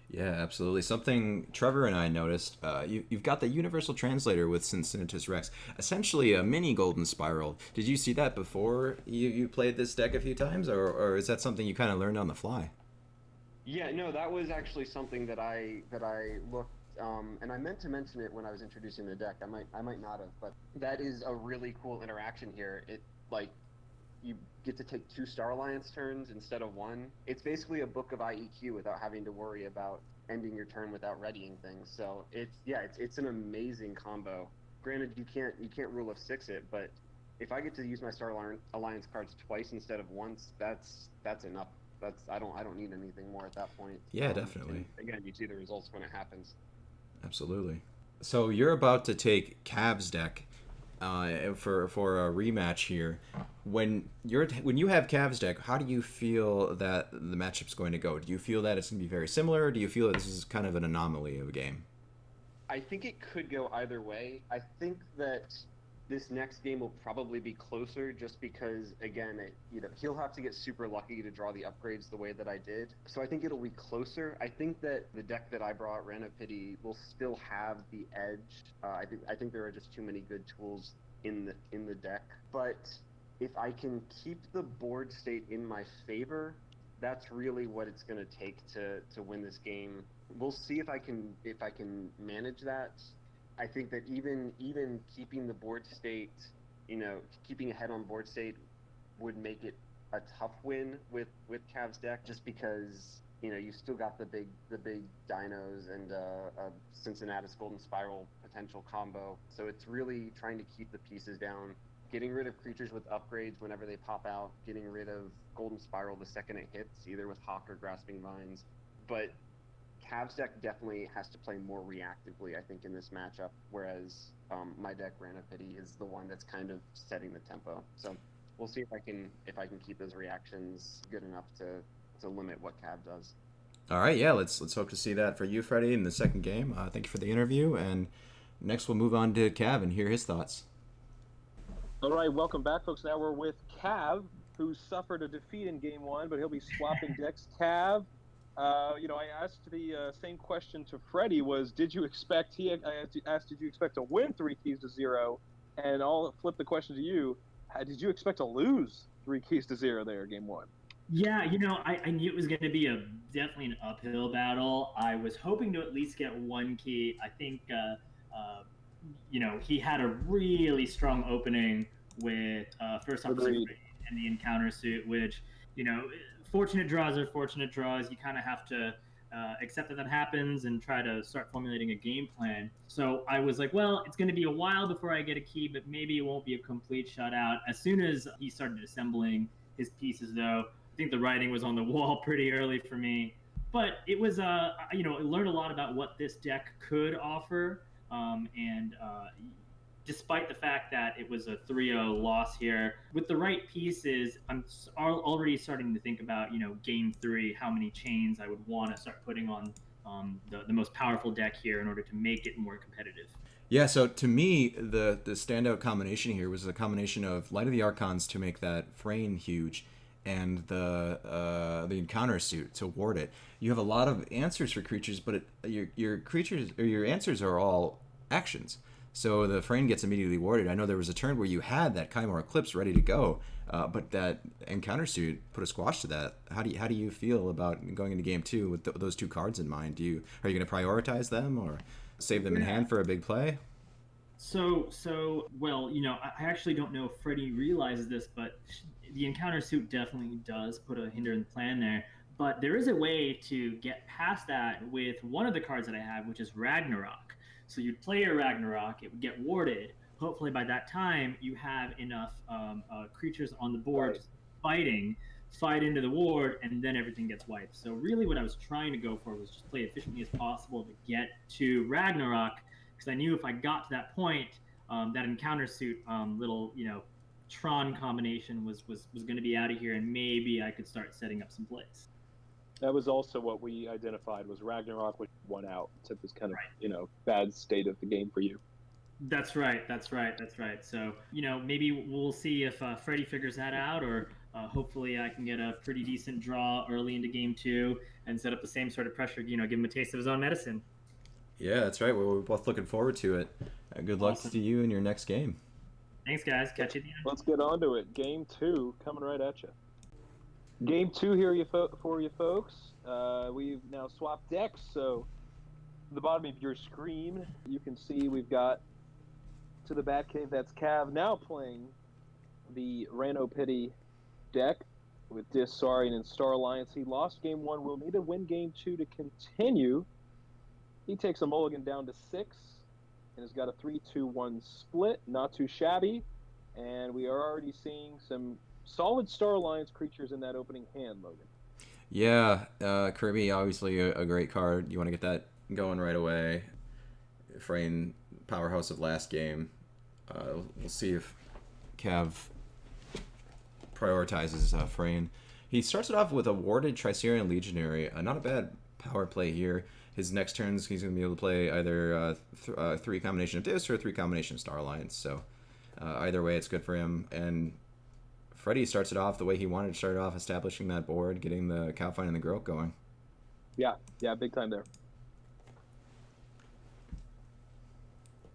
Yeah, absolutely. Something Trevor and I noticed, you've got the Universal Translator with Cincinnatus Rex, essentially a mini Golden Spiral. Did you see that before you played this deck a few times, or is that something you kind of learned on the fly? Yeah, no, that was actually something that I looked, and I meant to mention it when I was introducing the deck. I might not have, but that is a really cool interaction here. It like you get to take 2 Star Alliance turns instead of 1. It's basically a book of IEQ without having to worry about ending your turn without readying things. So it's an amazing combo. Granted, you can't rule of 6 it, but if I get to use my Star Alliance cards twice instead of once, that's enough. I don't need anything more at that point. Yeah, definitely. Again, you see the results when it happens. Absolutely. So you're about to take Cav's deck for a rematch here. When you have Cav's deck, how do you feel that the matchup's going to go? Do you feel that it's going to be very similar, or do you feel that this is kind of an anomaly of a game? I think it could go either way. I think that this next game will probably be closer just because, again, he'll have to get super lucky to draw the upgrades the way that I did. So I think it'll be closer. I think that the deck that I brought, Ranopity, will still have the edge. I think there are just too many good tools in the deck. But if I can keep the board state in my favor, that's really what it's going to take to win this game. We'll see if I can manage that. I think that even keeping the board state, keeping ahead on board state would make it a tough win with Cavs deck, just because you've still got the big dinos and a Cincinnatus Golden Spiral potential combo. So it's really trying to keep the pieces down, getting rid of creatures with upgrades whenever they pop out, getting rid of Golden Spiral the second it hits, either with Hawk or Grasping Vines. But Cavs deck definitely has to play more reactively, I think, in this matchup, whereas my deck, Ranopity, is the one that's kind of setting the tempo. So we'll see if I can keep those reactions good enough to limit what Cav does. All right, yeah, let's hope to see that for you, Freddy, in the second game. Thank you for the interview, and next we'll move on to Cav and hear his thoughts. All right, welcome back, folks. Now we're with Cav, who suffered a defeat in Game 1, but he'll be swapping decks. Cav, I asked the same question to Freddy. Did you expect? I asked, did you expect to win 3 keys to 0? And I'll flip the question to you. Did you expect to lose 3 keys to 0 there, Game 1? Yeah, I knew it was going to be definitely an uphill battle. I was hoping to at least get 1 key. I think, he had a really strong opening with first off and the encounter suit, which, fortunate draws are fortunate draws. You kind of have to accept that happens and try to start formulating a game plan. So I was like, well, it's going to be a while before I get a key, but maybe it won't be a complete shutout. As soon as he started assembling his pieces, though, I think the writing was on the wall pretty early for me. But it was, I learned a lot about what this deck could offer. And despite the fact that it was a 3-0 loss here, with the right pieces, I'm already starting to think about, game 3, how many chains I would want to start putting on the most powerful deck here in order to make it more competitive. Yeah, so to me, the standout combination here was the combination of Light of the Archons to make that frame huge, and the encounter suit to ward it. You have a lot of answers for creatures, but your creatures or your answers are all actions. So the frame gets immediately warded. I know there was a turn where you had that Chimera Eclipse ready to go, but that encounter suit put a squash to that. How do you feel about going into game 2 with those 2 cards in mind? Are you going to prioritize them or save them in hand for a big play? So well, I actually don't know if Freddy realizes this, but the encounter suit definitely does put a hinder in the plan there. But there is a way to get past that with one of the cards that I have, which is Ragnarok. So you'd play a Ragnarok, it would get warded. hopefully by that time you have enough creatures on the board fight into the ward, and then everything gets wiped. So really what I was trying to go for was just play efficiently as possible to get to Ragnarok, because I knew if I got to that point, that encounter suit little, Tron combination was going to be out of here, and maybe I could start setting up some plays. That was also what we identified was Ragnarok was one out to this kind of, bad state of the game for you. That's right. So, maybe we'll see if Freddy figures that out, or hopefully I can get a pretty decent draw early into game 2 and set up the same sort of pressure, give him a taste of his own medicine. Yeah, that's right. We're both looking forward to it. Good luck to you in your next game. Thanks, guys. Catch you at the end. Let's get on to it. Game 2 coming right at you. Game 2 here for you folks. We've now swapped decks, so at the bottom of your screen, you can see we've got to the Batcave, that's Cav, now playing the Ranopity deck with Disarian and Star Alliance. He lost game 1, will need to win game 2 to continue. He takes a mulligan down to 6 and has got a 3-2-1 split, not too shabby, and we are already seeing some solid Star Alliance creatures in that opening hand, Logan. Yeah, Kirby, obviously a great card. You want to get that going right away. Frayne, powerhouse of last game. We'll see if Cav prioritizes Frayne. He starts it off with a warded Tricerian Legionary. Not a bad power play here. His next turns, he's going to be able to play either 3 combination of this or 3 combination of Star Alliance. So either way, it's good for him. And Freddy starts it off the way he wanted to start it off, establishing that board, getting the Cowfight and the Grok going. Yeah, big time there.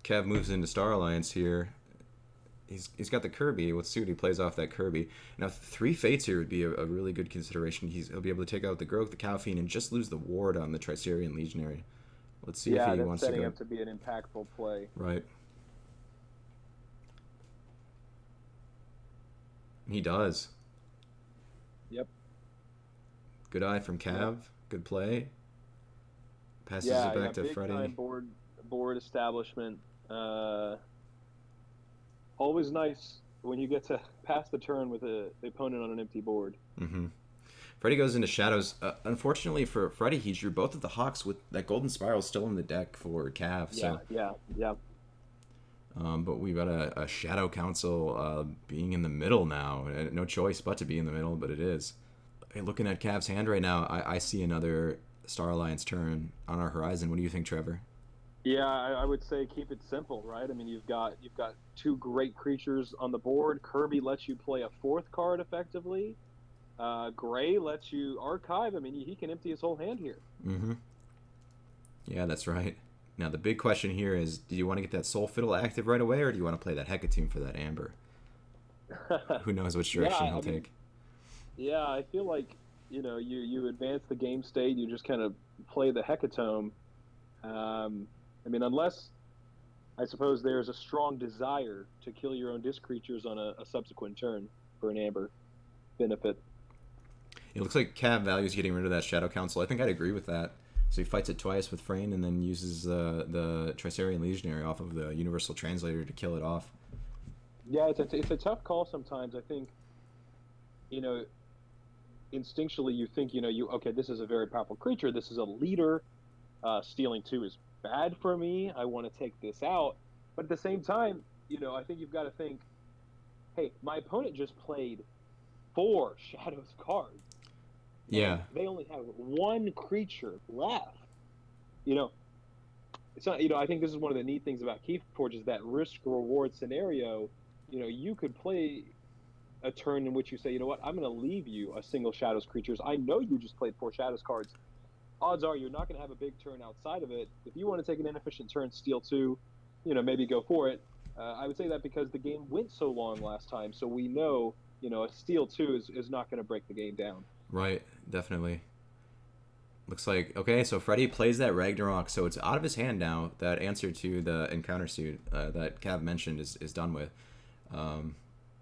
Cav moves into Star Alliance here. He's got the Kirby. Let's see what he plays off that Kirby. Now, 3 Fates here would be a really good consideration. He'll be able to take out the Grok, the Cowfiend, and just lose the ward on the Tricerian Legionary. Let's see if he wants to go. Yeah, that's setting up to be an impactful play. Right. He does. Yep. Good eye from Cav. Yep. Good play. Passes it back to Freddy. Big time board establishment. Always nice when you get to pass the turn with the opponent on an empty board. Mm-hmm. Freddy goes into Shadows. Unfortunately for Freddy, he drew both of the Hawks with that Golden Spiral still in the deck for Cav. So. Yeah. But we've got a Shadow Council being in the middle now. No choice but to be in the middle, but it is. Hey, looking at Cav's hand right now, I see another Star Alliance turn on our horizon. What do you think, Trevor? Yeah, I would say keep it simple, right? I mean, you've got 2 great creatures on the board. Kirby lets you play a 4th card effectively. Gray lets you archive. I mean, he can empty his whole hand here. Mm-hmm. Yeah, that's right. Now, the big question here is, do you want to get that Soul Fiddle active right away, or do you want to play that Hecatomb for that Amber? Who knows which direction he'll take. Yeah, I feel like, you advance the game state, you just kind of play the Hecatomb. I mean, unless, I suppose, there's a strong desire to kill your own disc creatures on a subsequent turn for an Amber benefit. It looks like Cav values getting rid of that Shadow Council. I think I'd agree with that. So he fights it twice with Frayne and then uses the Tricerian Legionary off of the Universal Translator to kill it off. Yeah, it's a tough call sometimes. I think, instinctually you think, okay, this is a very powerful creature. This is a leader. Stealing 2 is bad for me. I want to take this out. But at the same time, I think you've got to think, hey, my opponent just played 4 Shadows cards. Yeah. They only have 1 creature left. It's not, I think this is one of the neat things about Keyforge is that risk-reward scenario. You could play a turn in which you say, you know what, I'm going to leave you a single Shadows creatures. I know you just played 4 Shadows cards. Odds are you're not going to have a big turn outside of it. If you want to take an inefficient turn, steal 2, maybe go for it. I would say that because the game went so long last time, so we know, a steal 2 is not going to break the game down. Right, definitely. Looks like, okay, so Freddy plays that Ragnarok, so it's out of his hand now. That answer to the encounter suit that Cav mentioned is done with.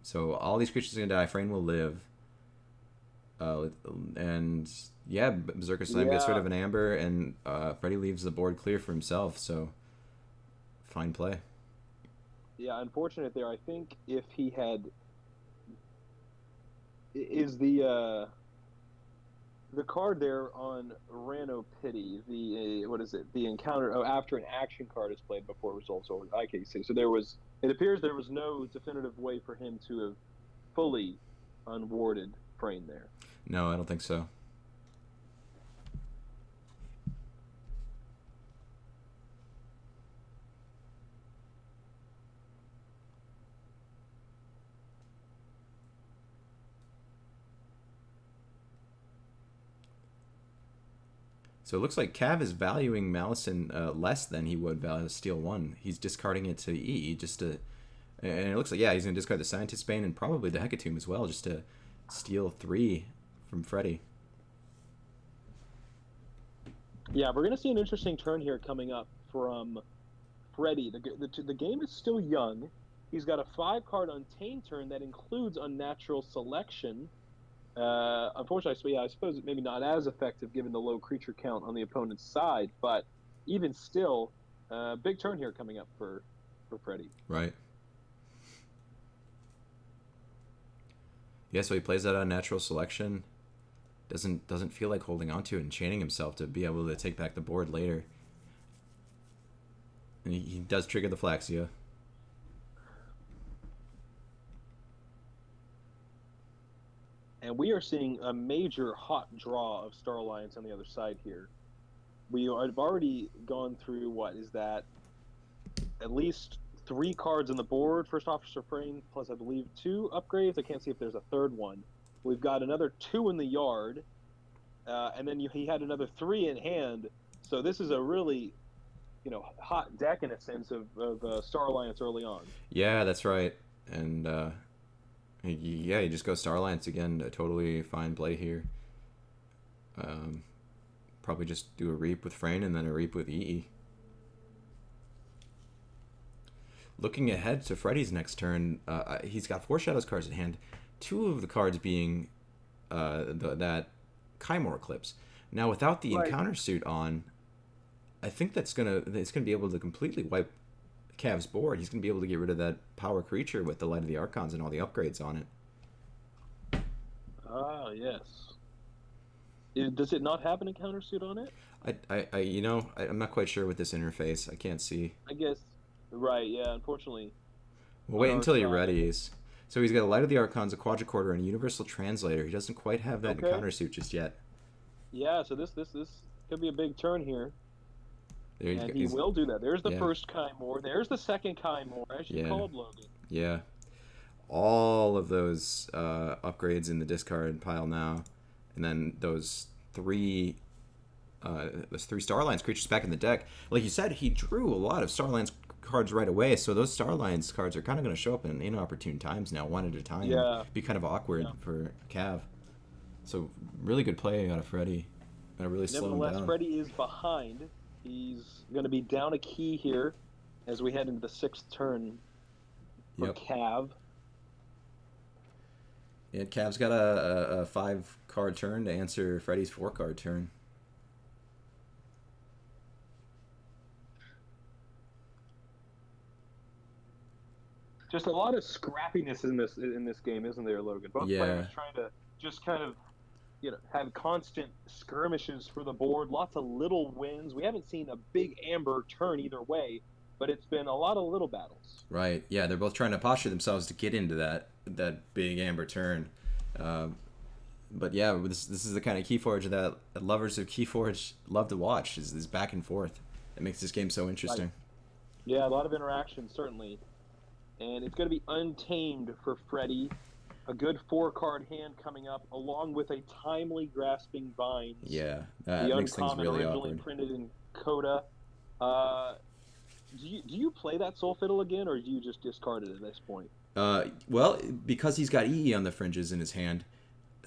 So all these creatures are going to die. Frayne will live. And yeah, Berserker Slam gets rid of an Amber, and Freddy leaves the board clear for himself, so fine play. Yeah, unfortunate there. I think if he had is the card there on Ranopity, the what is it? The encounter after an action card is played before results over IKC. So it appears there was no definitive way for him to have fully unwarded Frayne there. No, I don't think so. So it looks like Cav is valuing Malison less than he would value Steel 1. He's discarding it to EE just to... And it looks like, yeah, he's going to discard the Scientist Bane and probably the Hecatomb as well, just to steal 3 from Freddy. Yeah, we're going to see an interesting turn here coming up from Freddy. The game is still young. He's got a 5-card Untamed turn that includes Unnatural Selection. Unfortunately, I suppose it maybe not as effective given the low creature count on the opponent's side, but even still, big turn here coming up for Freddy. Right. Yeah, so he plays that Unnatural Selection. Doesn't feel like holding on to it and chaining himself to be able to take back the board later. And he does trigger the Flaxia. And we are seeing a major hot draw of Star Alliance on the other side here. We have already gone through, what is that, at least 3 cards on the board, First Officer Frayne, plus I believe 2 upgrades. I can't see if there's a third one. We've got another 2 in the yard, and then he had another 3 in hand. So this is a really, hot deck in a sense of Star Alliance early on. Yeah, that's right. And yeah, you just go Star Alliance again. A totally fine play here. Probably just do a Reap with Frayne and then a Reap with EE. Looking ahead to Freddy's next turn, he's got 4 Shadows cards in hand. 2 of the cards being that Kymor Eclipse. Now, without the encounter suit on, I think it's gonna be able to completely wipe Cav's board. He's gonna be able to get rid of that power creature with the Light of the Archons and all the upgrades on it. Ah, yes. Does it not have an encounter suit on it? I'm not quite sure with this interface. I can't see. I guess. Right. Yeah. Unfortunately. Well, wait until you're ready. So he's got a Light of the Archons, a Quadricorder, and a Universal Translator. He doesn't quite have that encounter suit just yet. Yeah. So this could be a big turn here. And he will do that. There's the first Kymor. There's the second Kymor, as you called, Logan. Yeah. All of those upgrades in the discard pile now. And then those 3 Star Alliance creatures back in the deck. Like you said, he drew a lot of Star Alliance cards right away, so those Star Alliance cards are kind of going to show up in inopportune times now, one at a time. Yeah. Be kind of awkward for Cav. So really good play out of Freddy. Gotta really slow him down. Nevertheless, Freddy is behind. He's going to be down a key here as we head into the 6th turn for Cav. Yeah, Cav's got a 5-card turn to answer Freddy's 4-card turn. Just a lot of scrappiness in this game, isn't there, Logan? Both players trying to just kind of have constant skirmishes for the board, lots of little wins. We haven't seen a big amber turn either way, but it's been a lot of little battles. Right. Yeah, they're both trying to posture themselves to get into that big amber turn. But yeah, this is the kind of Keyforge that lovers of Keyforge love to watch. Is back and forth. It makes this game so interesting. Right. Yeah, a lot of interaction certainly, and it's going to be Untamed for Freddy. A good 4-card hand coming up, along with a Timely Grasping Vines. Yeah, that the makes things really originally awkward. Printed in Coda. Do you play that Soul Fiddle again, or do you just discard it at this point? Well, because he's got EE on the fringes in his hand,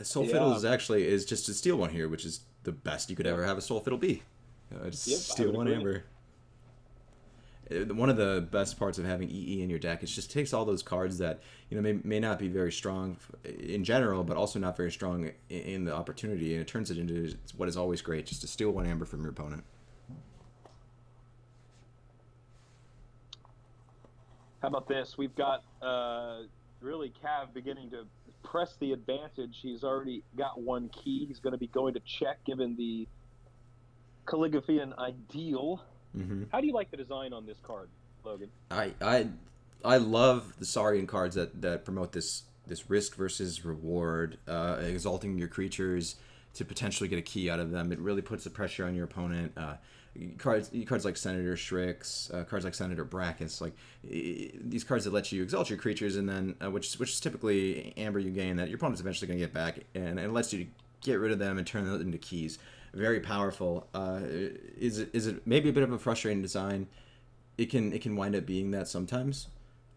Soul Fiddle is just a steal 1 here, which is the best you could ever have a Soul Fiddle be. Just steal 1 amber. One of the best parts of having EE in your deck is just takes all those cards that may not be very strong in general, but also not very strong in the opportunity, and it turns it into what is always great, just to steal 1 amber from your opponent. How about this? We've got really Cav beginning to press the advantage. He's already got one key. He's going to be going to check, given the calligraphy and ideal. Mm-hmm. How do you like the design on this card, Logan? I love the Saurian cards that promote this risk versus reward, exalting your creatures to potentially get a key out of them. It really puts the pressure on your opponent. Cards like Senator Shrix, cards like Senator Brackus, like these cards that let you exalt your creatures, and then which is typically amber you gain that your opponent's eventually going to get back, and it lets you get rid of them and turn them into keys. Very powerful. Is it maybe a bit of a frustrating design? It can wind up being that sometimes.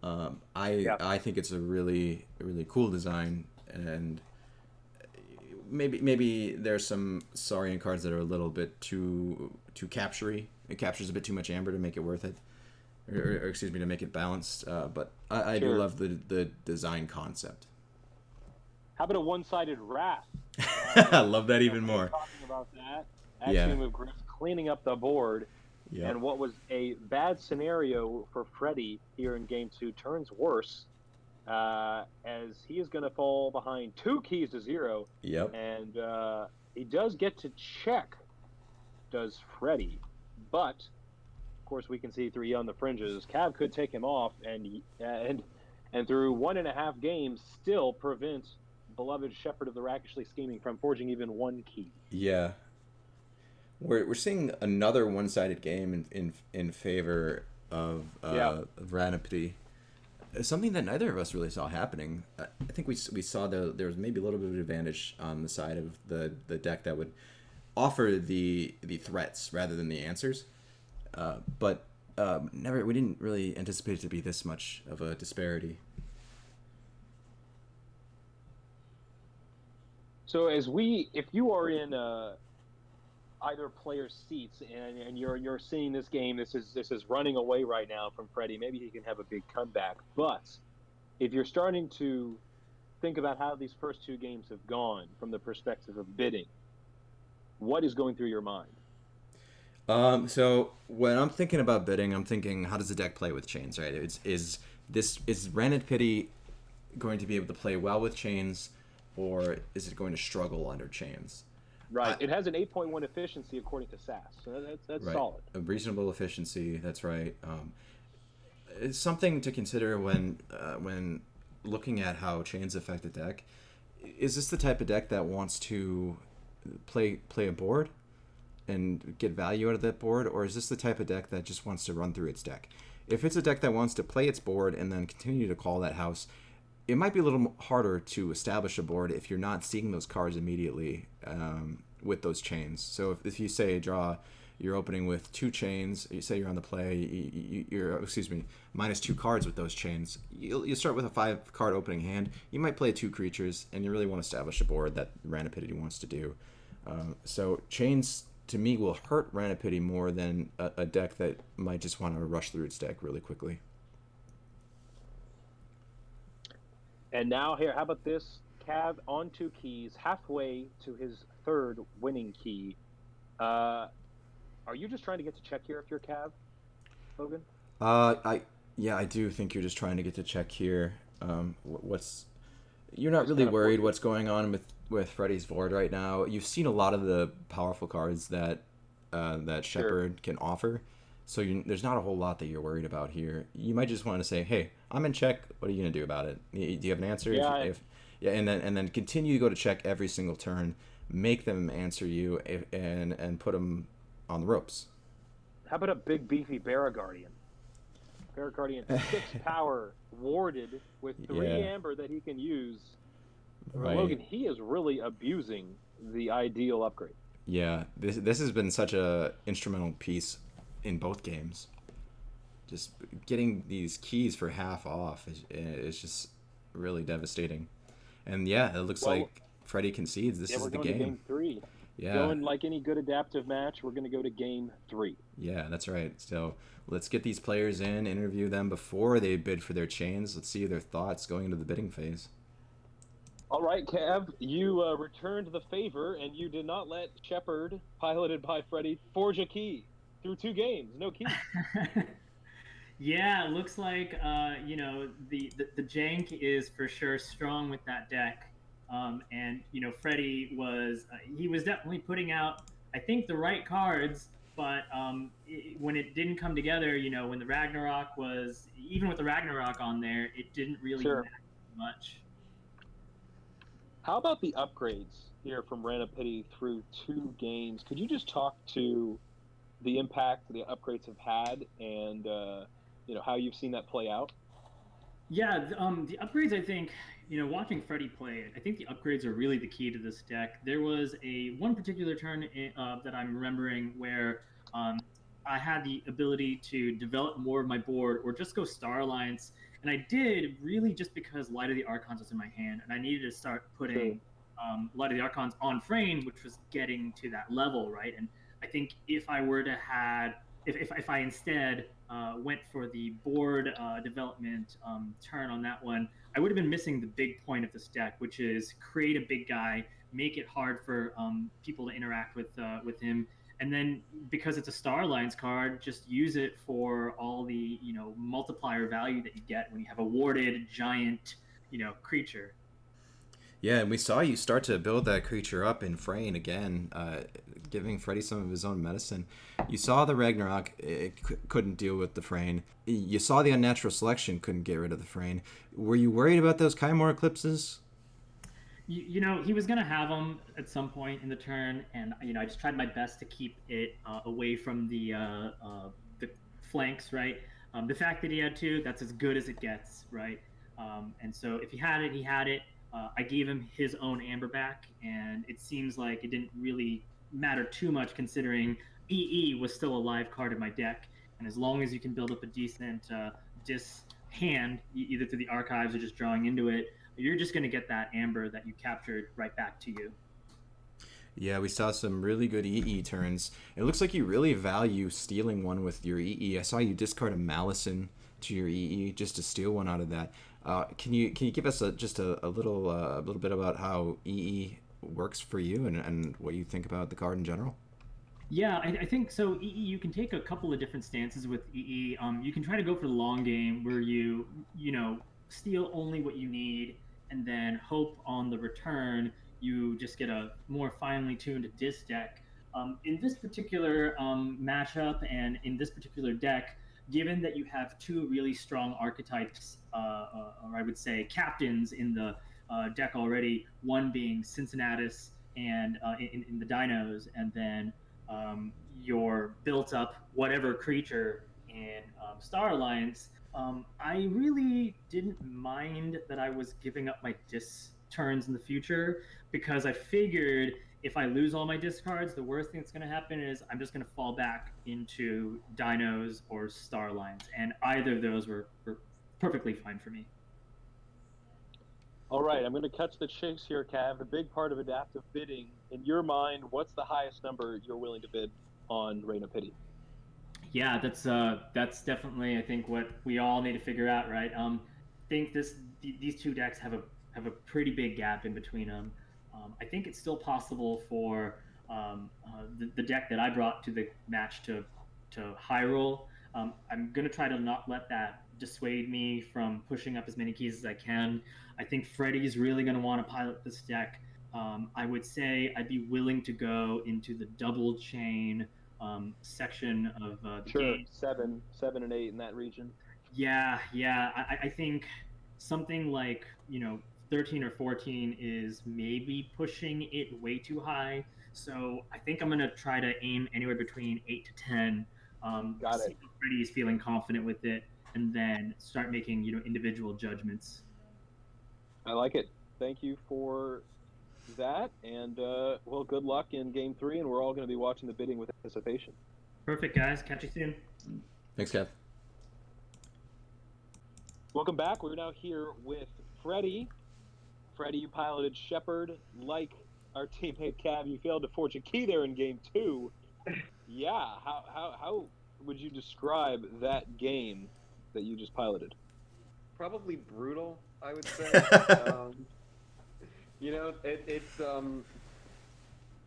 I think it's a really cool design, and maybe there's some Saurian cards that are a little bit too capture-y. It captures a bit too much amber to make it worth it, or excuse me, to make it balanced. But I do love the design concept. How about a one-sided Wrath? I love that even more. Talking about that, Axiom of Griff cleaning up the board. Yep. And what was a bad scenario for Freddy here in Game 2 turns worse, as he is going to fall behind 2 keys to 0. Yep. And he does get to check, does Freddy. But, of course, we can see through on the fringes, Cav could take him off and through 1.5 games still prevent beloved Shepherd of the Rakishly Scheming from forging even 1 key. Yeah. We're seeing another one-sided game in favor of Ranopity. Something that neither of us really saw happening. I think we saw there was maybe a little bit of advantage on the side of the deck that would offer the threats rather than the answers. But we didn't really anticipate it to be this much of a disparity. So if you are in either player's seats and you're seeing this game, this is running away right now from Freddy. Maybe he can have a big comeback. But if you're starting to think about how these first 2 games have gone from the perspective of bidding, what is going through your mind? So when I'm thinking about bidding, I'm thinking, how does the deck play with chains, right? Is Ranopity going to be able to play well with chains, or is it going to struggle under chains? Right. It has an 8.1 efficiency according to SAS, so that's right. solid. A reasonable efficiency. That's right. It's something to consider when looking at how chains affect a deck. Is this the type of deck that wants to play a board and get value out of that board, or is this the type of deck that just wants to run through its deck? If it's a deck that wants to play its board and then continue to call that house, it might be a little harder to establish a board if you're not seeing those cards immediately with those chains. So if you say you're opening with 2 chains, you say you're on the play, you're minus 2 cards with those chains. You start with a 5-card opening hand. You might play 2 creatures, and you really want to establish a board that Ranopity wants to do. So chains to me will hurt Ranopity more than a deck that might just want to rush through its deck really quickly. And now here, how about this? Cav on 2 keys, halfway to his 3rd winning key. Are you just trying to get to check here if you're Cav, Logan? I do think you're just trying to get to check here. You're not really worried what's going on with Freddy's board right now. You've seen a lot of the powerful cards that Shepherd can offer. So there's not a whole lot that you're worried about here. You might just want to say, "Hey, I'm in check. What are you gonna do about it? Do you have an answer?" Yeah. And then continue to go to check every single turn. Make them answer you and put them on the ropes. How about a big beefy Barra Guardian? Barra Guardian 6 power, warded with 3 amber that he can use. Right. Logan, he is really abusing the ideal upgrade. Yeah, this has been such a instrumental piece in both games. Just getting these keys for half off is just really devastating. And it looks like Freddy concedes. This is the game. We're going to game 3. Yeah. Going like any good adaptive match, we're going to go to game 3. Yeah, that's right. So let's get these players in, interview them before they bid for their chains. Let's see their thoughts going into the bidding phase. All right, Cav, you returned the favor, and you did not let Shepherd, piloted by Freddy, forge a key through 2 games. No keys. Yeah, it looks like the jank is for sure strong with that deck, and Freddy was he was definitely putting out I think the right cards, but when it didn't come together, when the Ragnarok was even with the Ragnarok on there, it didn't really Sure. matter much. How about the upgrades here from Ranopity through 2 games? Could you just talk to the impact the upgrades have had, and how you've seen that play out? Yeah, the upgrades, I think, watching Freddy play, I think the upgrades are really the key to this deck. There was one particular turn that I'm remembering where I had the ability to develop more of my board or just go Star Alliance, and I did really just because Light of the Archons was in my hand, and I needed to start putting Light of the Archons on Frame, which was getting to that level, right? And I think if I were to had if I instead went for the board development turn on that one, I would have been missing the big point of this deck, which is create a big guy, make it hard for people to interact with him, and then because it's a Star Alliance card, just use it for all the multiplier value that you get when you have a warded giant creature. Yeah, and we saw you start to build that creature up in Frayne again, giving Freddy some of his own medicine. You saw the Ragnarok, it couldn't deal with the Frayne. You saw the Unnatural Selection couldn't get rid of the Frayne. Were you worried about those Kymor Eclipses? He was going to have them at some point in the turn, and I just tried my best to keep it away from the flanks, right? The fact that he had 2, that's as good as it gets, right? And so if he had it, he had it. I gave him his own Amber back, and it seems like it didn't really matter too much considering EE was still a live card in my deck, and as long as you can build up a decent hand, either through the archives or just drawing into it, you're just going to get that Amber that you captured right back to you. Yeah, we saw some really good EE turns. It looks like you really value stealing one with your EE. I saw you discard a Malison to your EE just to steal one out of that. Can you give us just a little bit about how EE works for you and what you think about the card in general? Yeah, I think so. EE, you can take a couple of different stances with EE. You can try to go for the long game where you steal only what you need and then hope on the return you just get a more finely tuned disc deck. In this particular matchup and in this particular deck, given that you have 2 really strong archetypes, or I would say captains in the deck already, one being Cincinnatus and in the Dinos, and then your built up whatever creature in Star Alliance, I really didn't mind that I was giving up my disc turns in the future because I figured if I lose all my discards, the worst thing that's going to happen is I'm just going to fall back into Dinos or Star Alliance, and either of those were perfectly fine for me. All right, I'm going to catch the chase here, Cav. The big part of adaptive bidding, in your mind, what's the highest number you're willing to bid on Ranopity? Yeah, that's definitely I think what we all need to figure out, right? I think these 2 decks have a pretty big gap in between them. I think it's still possible for the deck that I brought to the match to high roll. I'm gonna try to not let that dissuade me from pushing up as many keys as I can. I think Freddy's really gonna want to pilot this deck. I would say I'd be willing to go into the double chain section of the game. 7 and 8 in that region. Yeah. I think something like 13 or 14 is maybe pushing it way too high. So I think I'm going to try to aim anywhere between 8 to 10. Got it. Freddy is feeling confident with it, and then start making individual judgments. I like it. Thank you for that, and well, good luck in Game 3, and we're all going to be watching the bidding with anticipation. Perfect, guys. Catch you soon. Thanks, Kev. Welcome back. We're now here with Freddy. Freddy, you piloted Shepherd. Like our teammate Cav, you failed to forge a key there in Game 2. Yeah, how would you describe that game that you just piloted? Probably brutal, I would say.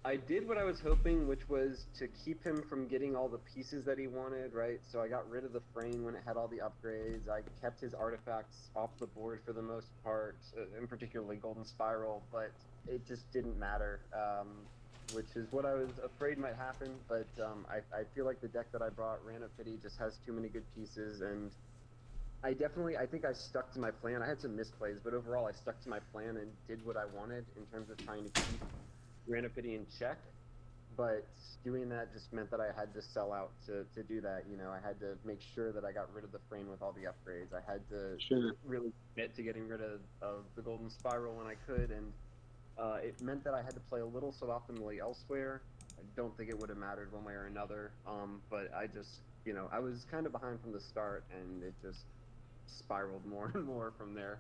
I did what I was hoping, which was to keep him from getting all the pieces that he wanted, right? So I got rid of the frame when it had all the upgrades. I kept his artifacts off the board for the most part, and particularly Golden Spiral, but it just didn't matter, which is what I was afraid might happen. But I feel like the deck that I brought, Ranopity, just has too many good pieces, and I think I stuck to my plan. I had some misplays, but overall I stuck to my plan and did what I wanted in terms of trying to keep Ranopity in check, but doing that just meant that I had to sell out to do that. You know, I had to make sure that I got rid of the frame with all the upgrades. I had to really commit to getting rid of the Golden Spiral when I could, and it meant that I had to play a little suboptimally elsewhere. I don't think it would have mattered one way or another, but I just, you know, I was kind of behind from the start, and it just spiraled more and more from there.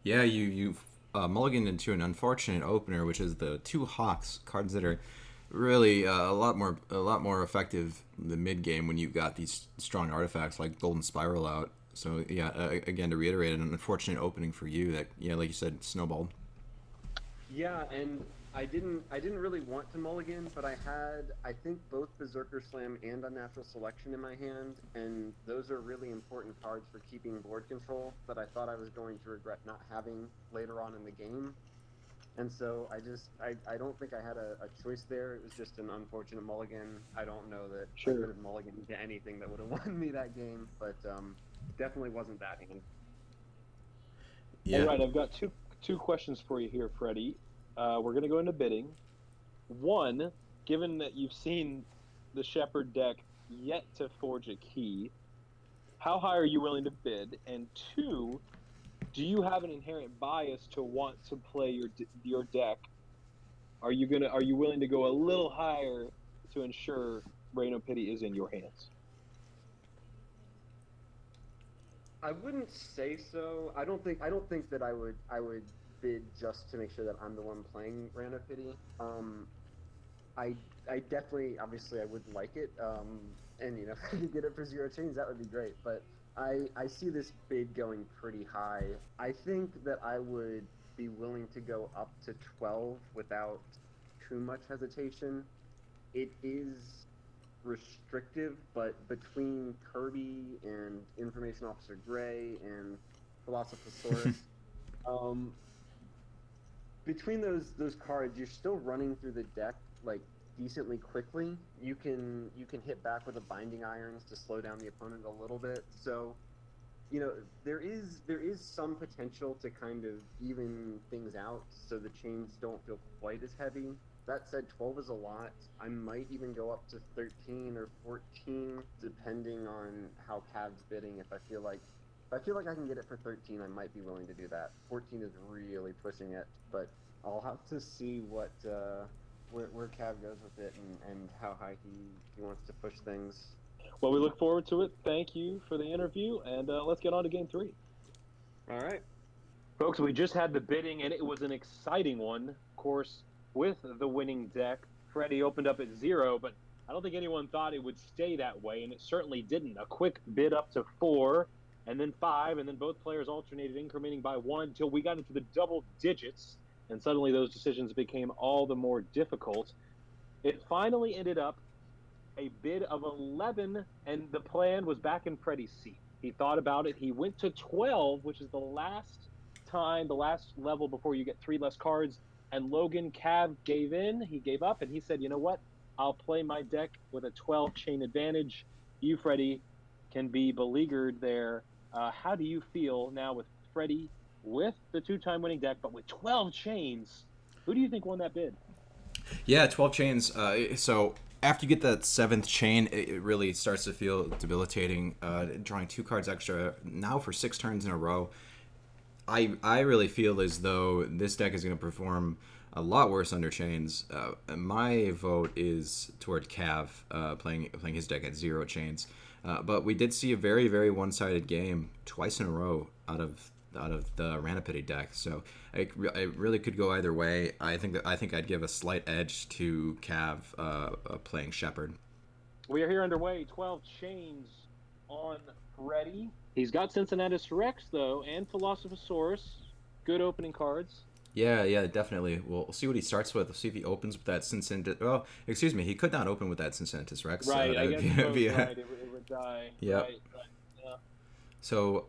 Yeah, you mulliganed into an unfortunate opener, which is the 2 Hawks cards that are really a lot more effective in the mid game when you've got these strong artifacts like Golden Spiral out. So yeah, again, to reiterate, an unfortunate opening for you that, yeah, like you said, snowballed. Yeah, and I didn't really want to mulligan, but I had, I think, both Berserker Slam and Unnatural Selection in my hand, and those are really important cards for keeping board control that I thought I was going to regret not having later on in the game. And so I don't think I had a choice there. It was just an unfortunate mulligan. I don't know that I could have mulliganed to anything that would have won me that game, but definitely wasn't that hand. Yeah. All right, I've got two questions for you here, Freddy. We're going to go into bidding. One, given that you've seen the Shepherd deck yet to forge a key, how high are you willing to bid? And two, do you have an inherent bias to want to play your deck? Are you willing to go a little higher to ensure Ranopity is in your hands? I wouldn't say so. I don't think that I would bid just to make sure that I'm the one playing Ranopity. I definitely, obviously, I would like it, and you know, if I could get it for 0 chains, that would be great. But I see this bid going pretty high. I think that I would be willing to go up to 12 without too much hesitation. It is restrictive, but between Kirby and Information Officer Gray and Philosophosaurus, between those cards, you're still running through the deck like decently quickly. You can hit back with a Binding Irons to slow down the opponent a little bit. So, you know, there is some potential to kind of even things out so the chains don't feel quite as heavy. That said, 12 is a lot. I might even go up to 13 or 14, depending on how Cav's bidding. If I feel like I can get it for 13, I might be willing to do that. 14 is really pushing it, but I'll have to see what where Cav goes with it and how high he wants to push things. Well, we look forward to it. Thank you for the interview, and let's get on to game 3. All right. Folks, we just had the bidding, and it was an exciting one. Of course, with the winning deck, Freddy opened up at 0, but I don't think anyone thought it would stay that way, and it certainly didn't. A quick bid up to 4, and then 5, and then both players alternated incrementing by 1 until we got into the double digits, and suddenly those decisions became all the more difficult. It finally ended up a bid of 11, and the plan was back in Freddy's seat. He thought about it. He went to 12, which is the last level before you get 3 less cards, and Logan Cav gave in. He gave up, and he said, you know what? I'll play my deck with a 12-chain advantage. You, Freddy, can be beleaguered there. How do you feel now with Freddy with the 2-time winning deck, but with 12 chains? Who do you think won that bid? Yeah, 12 chains. So after you get that 7th chain, it really starts to feel debilitating. Drawing 2 cards extra now for 6 turns in a row. I really feel as though this deck is going to perform a lot worse under chains. My vote is toward Cav playing his deck at 0 chains. But we did see a very, very one-sided game twice in a row out of the Ranopity deck. So it really could go either way. I think I'd give a slight edge to Cav playing Shepherd. We are here underway. 12 chains on Freddy. He's got Cincinnatus Rex, though, and Philosophosaurus. Good opening cards. Yeah, definitely. We'll see what he starts with. We'll see if he opens with that Cincinnatus. Oh, excuse me, he could not open with that Cincinnatus Rex. Right, I that guess would be, right. It would die. Yeah. Right. Yeah. So,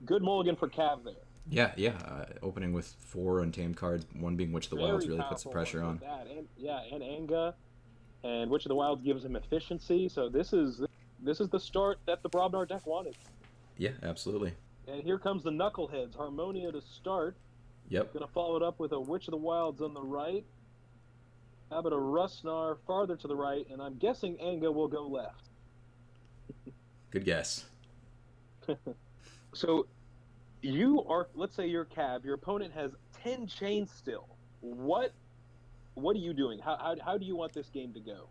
Good mulligan for Cav there. yeah. Opening with 4 untamed cards, one being Witch of the Wilds, Very really puts the powerful pressure on. with that. And Anga, and Witch of the Wilds gives him efficiency. So this is the start that the Brobnar deck wanted. Yeah, absolutely. And here comes the Knuckleheads. Harmonia to start. Yep. Gonna follow it up with a Witch of the Wilds on the right. How about a Rustnar farther to the right? And I'm guessing Anga will go left. Good guess. So let's say you're Cav. Your opponent has 10 chains still. What are you doing? How do you want this game to go?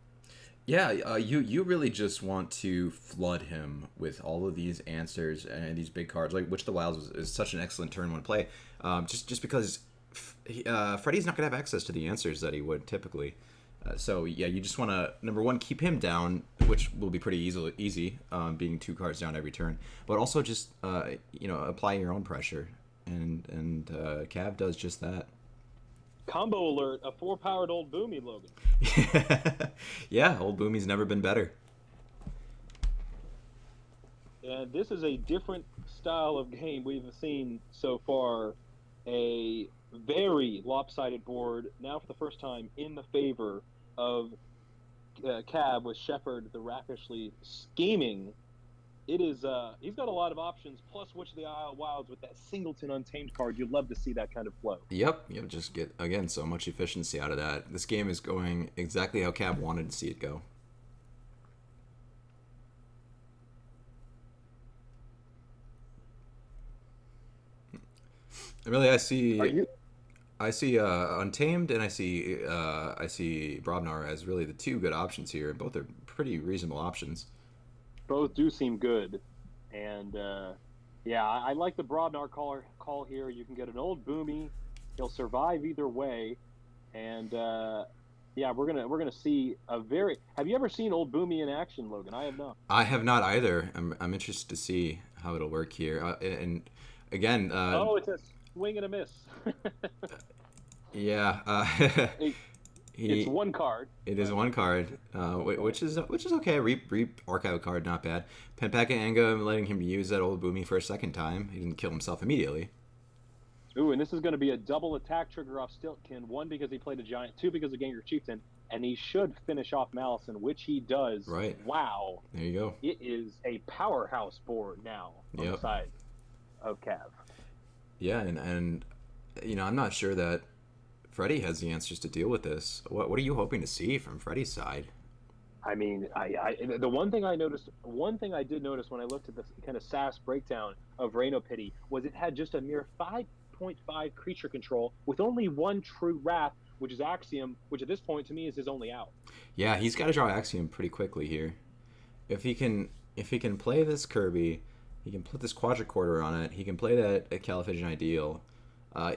Yeah, you really just want to flood him with all of these answers and these big cards. Like Witch of the Wilds is such an excellent turn one to play, just because Freddy's not gonna have access to the answers that he would typically. So yeah, you just want to, number one, keep him down, which will be pretty easy, being 2 cards down every turn. But also just apply your own pressure, and Cav does just that. Combo alert, a 4-powered old Boomy, Logan. Yeah, old Boomy's never been better. And this is a different style of game we've seen so far. A very lopsided board, now for the first time in the favor of Cav with Shepherd the Rakishly Scheming. It is, he's got a lot of options, plus Witch of the Wilds with that Singleton Untamed card. You'd love to see that kind of flow. Yep, just get, again, so much efficiency out of that. This game is going exactly how Cav wanted to see it go. Really, I see Untamed and I see Brobnar as really the 2 good options here. Both are pretty reasonable options. Both do seem good, and I like the Brobnar call here. You can get an old Boomy; he'll survive either way, and we're gonna see a very. Have you ever seen old Boomy in action, Logan? I have not. I have not either. I'm interested to see how it'll work here, and again. It's a swing and a miss. Yeah. It's 1 card. It is 1 card, which is okay. Reap archive card, not bad. Penpaka Anga letting him use that old Boomy for a 2nd time. He didn't kill himself immediately. Ooh, and this is going to be a double attack trigger off Stiltkin. 1 because he played a giant, 2 because of Ganger Chieftain, and he should finish off Malison, which he does. Right. Wow. There you go. It is a powerhouse board now on the side of Cav. Yeah, and I'm not sure that Freddy has the answers to deal with this. What are you hoping to see from Freddy's side? I mean, the one thing I did notice when I looked at this kind of SAS breakdown of Ranopity was it had just a mere 5.5 creature control with only 1 true Wrath, which is Axiom, which at this point to me is his only out. Yeah, he's got to draw Axiom pretty quickly here. If he can play this Kirby, he can put this Quadricorder on it. He can play that Caliphage Ideal.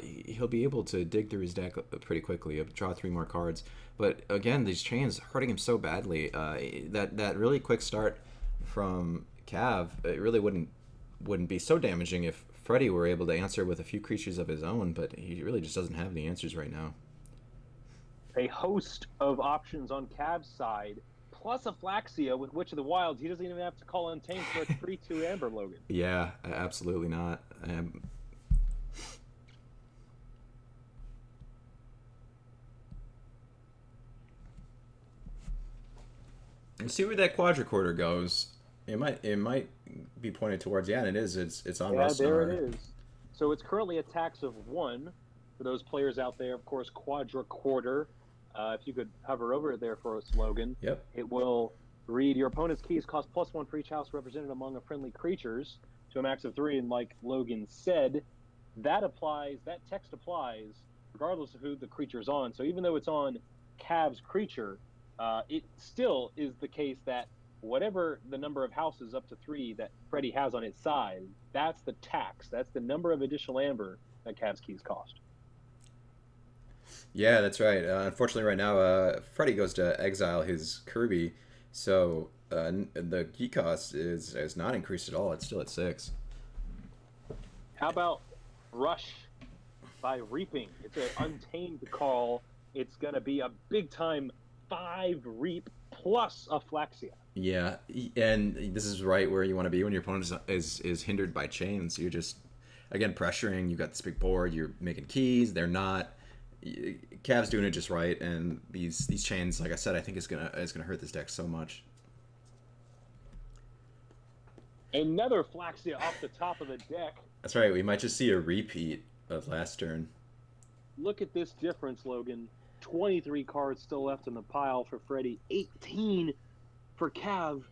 He'll be able to dig through his deck pretty quickly. He'll draw 3 more cards. But again, these chains hurting him so badly. That really quick start from Cav, it really wouldn't be so damaging if Freddy were able to answer with a few creatures of his own. But he really just doesn't have the answers right now. A host of options on Cav's side, plus a Flaxia with Witch of the Wilds. He doesn't even have to call Untamed for a 3/2 Amber, Logan. Yeah, absolutely not. Let's see where that Quadricorder goes. It might be pointed towards. Yeah, and it is. It's on Rustnar. There it is. So it's currently attacks of 1 for those players out there. Of course, Quadricorder. If you could hover over it there for us, Logan. Yep. It will read your opponent's keys cost +1 for each house represented among a friendly creatures to a max of 3. And like Logan said, that text applies regardless of who the creature's on. So even though it's on Cav's creature, it still is the case that whatever the number of houses up to 3 that Freddy has on his side, that's the tax. That's the number of additional amber that Cav's keys cost. Yeah, that's right. Unfortunately, right now, Freddy goes to exile his Kirby, so the key cost is not increased at all. It's still at 6. How about Rush by Reaping. It's an untamed call. It's going to be a big-time 5 Reap plus a Flaxia. Yeah, and this is right where you want to be when your opponent is hindered by chains. You're just, again, pressuring. You got this big board. You're making keys. They're not. Cav's doing it just right, and these chains, like I said, I think is gonna hurt this deck so much. Another Flaxia off the top of the deck. That's right. We might just see a repeat of last turn. Look at this difference, Logan. 23 cards still left in the pile for Freddy. 18 for Cav.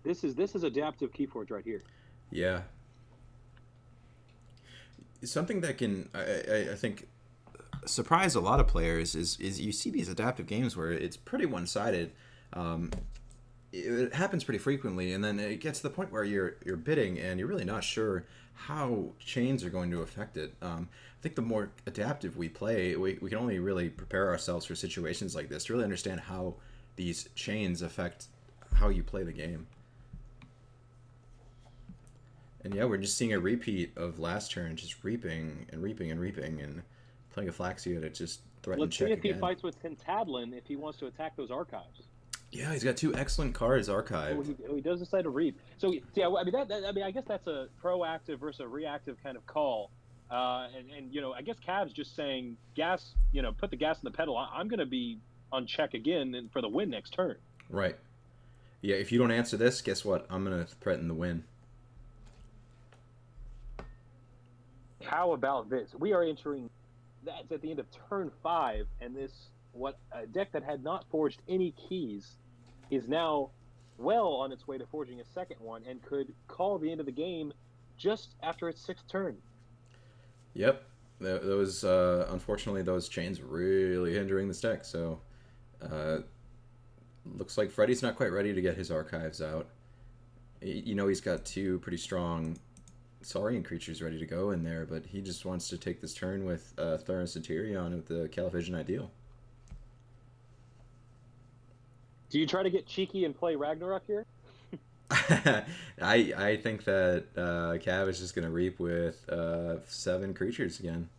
This is adaptive Keyforge right here. Yeah. Something that can, I think, surprise a lot of players is you see these adaptive games where it's pretty one-sided. It happens pretty frequently, and then it gets to the point where you're bidding and you're really not sure how chains are going to affect it. I think the more adaptive we play, we can only really prepare ourselves for situations like this to really understand how these chains affect how you play the game. And yeah, we're just seeing a repeat of last turn, just reaping and reaping and reaping and playing a Flaxia to just threaten check again. Let's see if he fights with Tentadlin if he wants to attack those archives. Yeah, he's got 2 excellent cards archived. He does decide to reap. So yeah, I mean I guess that's a proactive versus a reactive kind of call. And you know, I guess Cav's just saying gas. You know, put the gas in the pedal. I'm going to be on check again and for the win next turn. Right. Yeah. If you don't answer this, guess what? I'm going to threaten the win. How about this? We are entering. That's at the end of turn 5, and this a deck that had not forged any keys is now well on its way to forging a second one and could call the end of the game just after its 6th turn. Yep, those unfortunately those chains really hindering this deck. So looks like Freddy's not quite ready to get his archives out. You know, he's got 2 pretty strong Saurian creatures ready to go in there, but he just wants to take this turn with Theros Eterion with the Calivision Ideal. Do you try to get cheeky and play Ragnarok here? I think that Cav is just going to reap with 7 creatures again.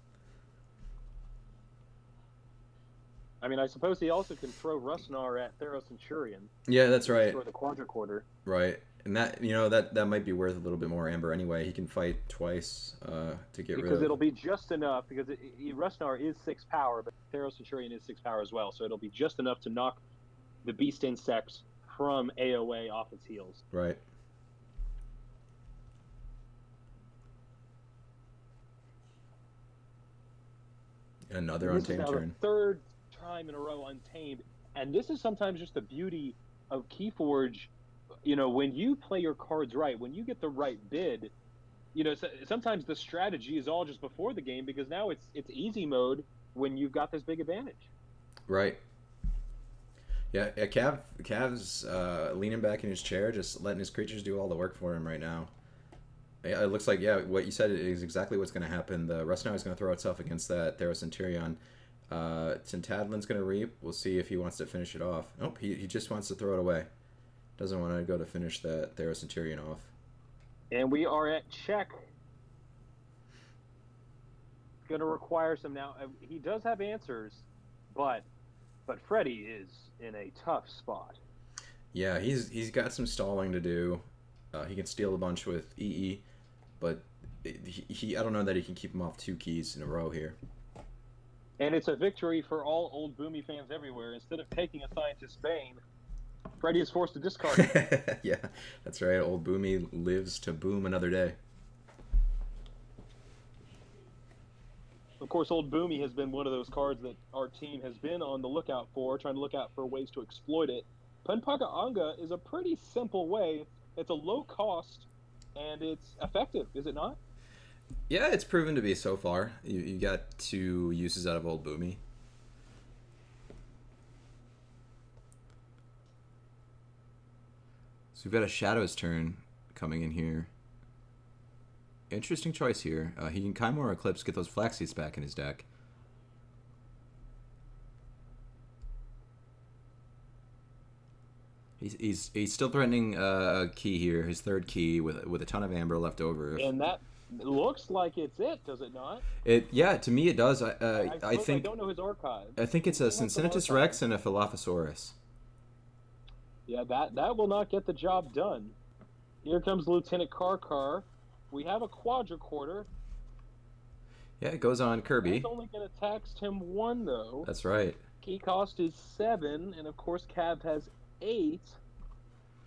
I mean, I suppose he also can throw Rustnar at Theros Centurion. Yeah, that's right. Or the Quadricorder. Right. And that, you know, that might be worth a little bit more amber anyway. He can fight twice to get rid of. Because it'll be just enough, because Rustnar is 6 power, but Theros Centurion is 6 power as well, so it'll be just enough to knock the Beast Insect from AOA off its heels. Right. Another untamed turn. The 3rd time in a row untamed, and this is sometimes just the beauty of Keyforge. You know, when you play your cards right, when you get the right bid, you know, sometimes the strategy is all just before the game, because now it's easy mode when you've got this big advantage. Right. Yeah, Cav's leaning back in his chair, just letting his creatures do all the work for him right now. Yeah, it looks like, yeah, what you said is exactly what's going to happen. The Rustnar is going to throw itself against that Theros Centurion. Tentadlin's going to reap. We'll see if he wants to finish it off. Nope, he just wants to throw it away. Doesn't want to go to finish that Theros Centurion off. And we are at check. It's going to require some now. He does have answers, but Freddy is in a tough spot. Yeah, he's got some stalling to do. He can steal a bunch with EE, but I don't know that he can keep him off 2 keys in a row here. And it's a victory for all old Boomy fans everywhere. Instead of taking a Scientist's Bane, Freddy is forced to discard it. Yeah, that's right. Old Boomy lives to boom another day. Of course, Old Boomy has been one of those cards that our team has been on the lookout for, trying to look out for ways to exploit it. Punpaka Anga is a pretty simple way. It's a low cost, and it's effective, is it not? Yeah, it's proven to be so far. You got 2 uses out of Old Boomy. So we've got a Shadow's turn coming in here. Interesting choice here. He can Chimera Eclipse, get those Flaxies back in his deck. He's still threatening a key here, his 3rd key with a ton of amber left over. And It looks like it's it, does it not? Yeah, to me it does. I I think don't know his archive. I think it's a Cincinnatus Rex and a Dilophosaurus. Yeah, that will not get the job done. Here comes Lieutenant Karkar. We have a quadricorder. Yeah, it goes on Kirby. That's only going to tax him 1, though. That's right. Key cost is 7, and of course Cav has 8.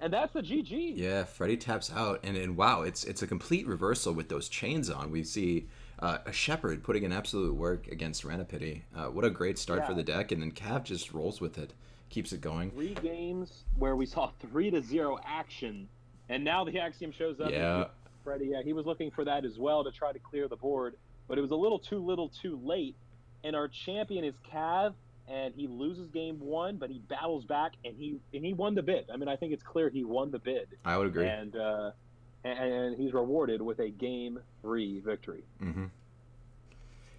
And that's the GG. Yeah, Freddy taps out, and wow, it's a complete reversal with those chains on. We see a Shepherd putting in absolute work against Ranopity. What a great start for the deck, and then Cav just rolls with it, keeps it going. 3 games where we saw 3-0 action, and now the Axiom shows up. Yeah. Freddy, he was looking for that as well to try to clear the board, but it was a little too late. And our champion is Cav, and he loses game 1, but he battles back, and he won the bid. I mean, I think it's clear he won the bid. I would agree. And he's rewarded with a game 3 victory. Mm-hmm.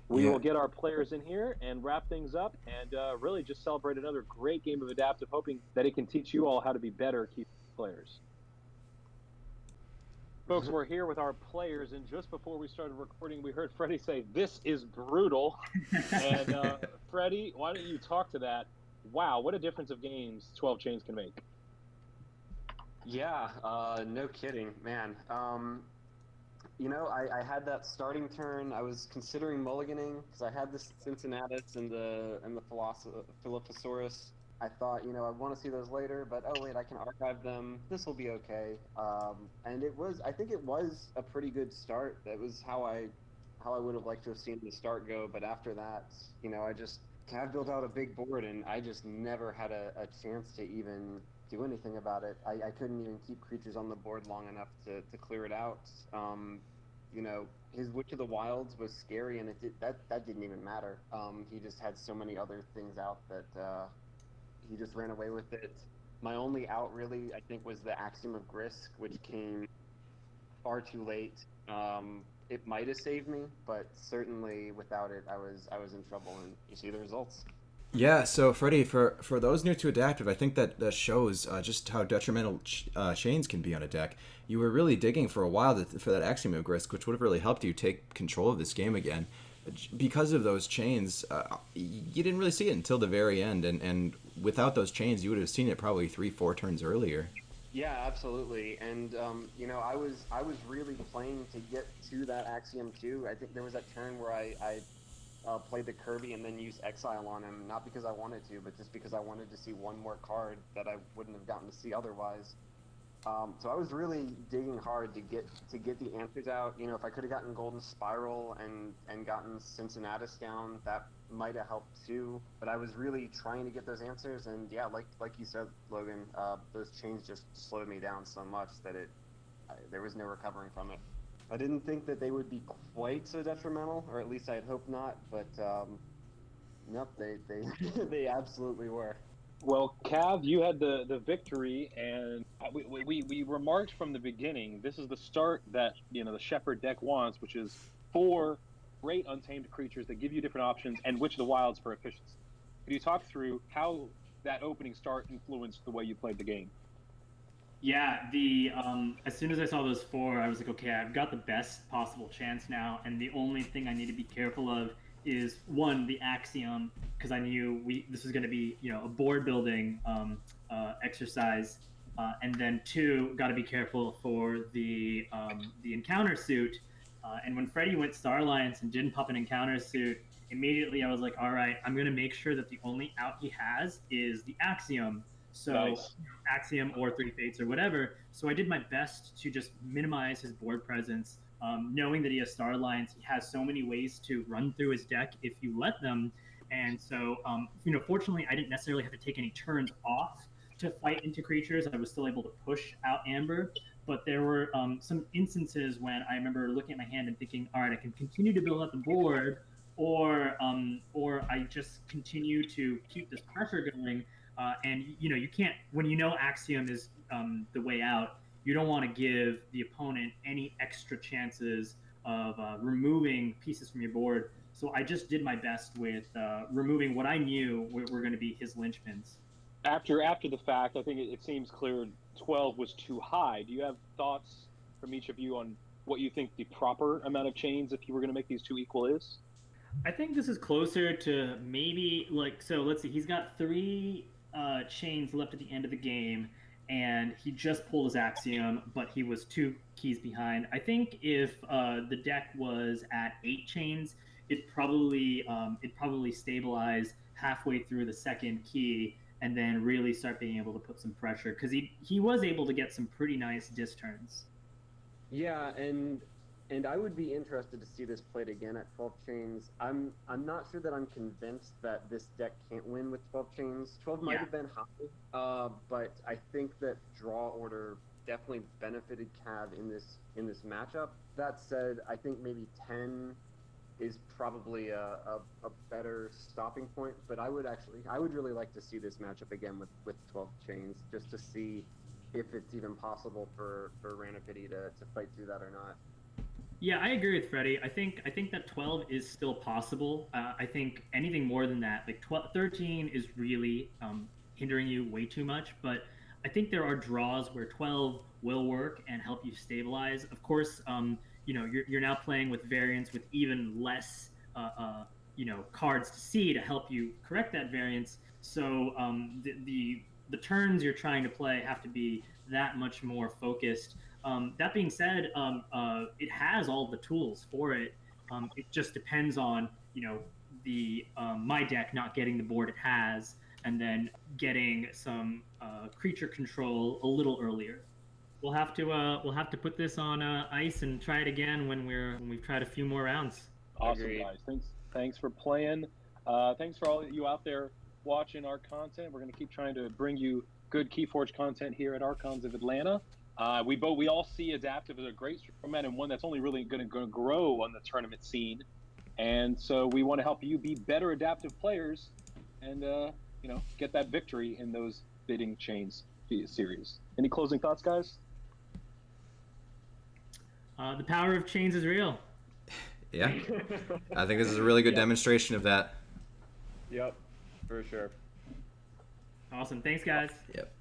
We will get our players in here and wrap things up, and really just celebrate another great game of Adaptive, hoping that it can teach you all how to be better key players. Folks, we're here with our players, and just before we started recording, we heard Freddy say, "This is brutal." And Freddy, why don't you talk to that? Wow, what a difference of games 12 chains can make. Yeah, no kidding, man. You know, I had that starting turn. I was considering mulliganing because I had the Cincinnatus and the Dilophosaurus. I thought, you know, I want to see those later, but oh wait, I can archive them. This will be okay. And I think it was a pretty good start. That was how I would have liked to have seen the start go. But after that, you know, I built out a big board, and I just never had a chance to even do anything about it. I couldn't even keep creatures on the board long enough to clear it out. You know, his Witch of the Wilds was scary, and that didn't even matter. He just had so many other things out that he just ran away with it. My only out, really, I think, was the Axiom of Grisk, which came far too late. It might have saved me, but certainly without it, I was in trouble, and you see the results. Yeah, so Freddy, for those new to Adaptive, I think that shows just how detrimental chains can be on a deck. You were really digging for a while for that Axiom of Grisk, which would have really helped you take control of this game again. Because of those chains, you didn't really see it until the very end, and without those chains, you would have seen it probably 3-4 turns earlier. Yeah, absolutely. And you know, I was really playing to get to that Axiom too. I think there was that turn where I played the Kirby and then used Exile on him, not because I wanted to, but just because I wanted to see one more card that I wouldn't have gotten to see otherwise. So I was really digging hard to get the answers out. You know, if I could have gotten Golden Spiral and gotten Cincinnatus down, that might have helped too. But I was really trying to get those answers, and yeah, like you said, Logan, those chains just slowed me down so much that there was no recovering from it. I didn't think that they would be quite so detrimental, or at least I had hoped not. But nope, they absolutely were. Well, Cav, you had the victory, and we remarked from the beginning, this is the start that, you know, the Shepherd deck wants, which is 4 great untamed creatures that give you different options, and Witch of the Wilds for efficiency. Could you talk through how that opening start influenced the way you played the game? Yeah, as soon as I saw those 4, I was like, okay, I've got the best possible chance now, and the only thing I need to be careful of is 1, the Axiom, because I knew this was going to be, you know, a board building exercise, and then 2, got to be careful for the encounter suit. And when Freddy went Star Alliance and didn't pop an encounter suit, immediately I was like, all right, I'm going to make sure that the only out he has is the Axiom. So nice. Axiom or 3 Fates or whatever. So I did my best to just minimize his board presence. Knowing that he has Star Alliance, he has so many ways to run through his deck if you let them. And so, you know, fortunately, I didn't necessarily have to take any turns off to fight into creatures. I was still able to push out Amber. But there were some instances when I remember looking at my hand and thinking, all right, I can continue to build up the board, or I just continue to keep this pressure going. And, you know, you can't, when you know Axiom is the way out, you don't want to give the opponent any extra chances of removing pieces from your board. So I just did my best with removing what I knew were going to be his linchpins. After the fact, I think it seems clear 12 was too high. Do you have thoughts from each of you on what you think the proper amount of chains, if you were going to make these two equal, is? I think this is closer to maybe like, so let's see, he's got 3 chains left at the end of the game, and he just pulled his axiom, but he was 2 keys behind. I think if the deck was at 8 chains, it probably stabilize halfway through the second key, and then really start being able to put some pressure, because he was able to get some pretty nice disc turns. Yeah, and I would be interested to see this played again at 12 chains. I'm not sure that I'm convinced that this deck can't win with 12 chains. 12 might have been high, but I think that draw order definitely benefited Cav in this matchup. That said, I think maybe 10 is probably a better stopping point, but I would really like to see this matchup again with 12 chains, just to see if it's even possible for Ranopity to fight through that or not. Yeah, I agree with Freddy. I think that 12 is still possible. I think anything more than that, like 13 is really hindering you way too much, but I think there are draws where 12 will work and help you stabilize. Of course, you're now playing with variants with even less cards to see to help you correct that variance. So the turns you're trying to play have to be that much more focused. That being said, it has all the tools for it. It just depends on my deck not getting the board it has, and then getting some creature control a little earlier. We'll have to put this on ice and try it again when we've tried a few more rounds. Awesome, guys. Thanks for playing. Thanks for all of you out there watching our content. We're going to keep trying to bring you good Keyforge content here at Archons of Atlanta. We all see Adaptive as a great format, and one that's only really going to grow on the tournament scene. And so we want to help you be better Adaptive players, and get that victory in those bidding chains series. Any closing thoughts, guys? The power of chains is real. Yeah, I think this is a really good demonstration of that. Yep, for sure. Awesome. Thanks, guys. Yep.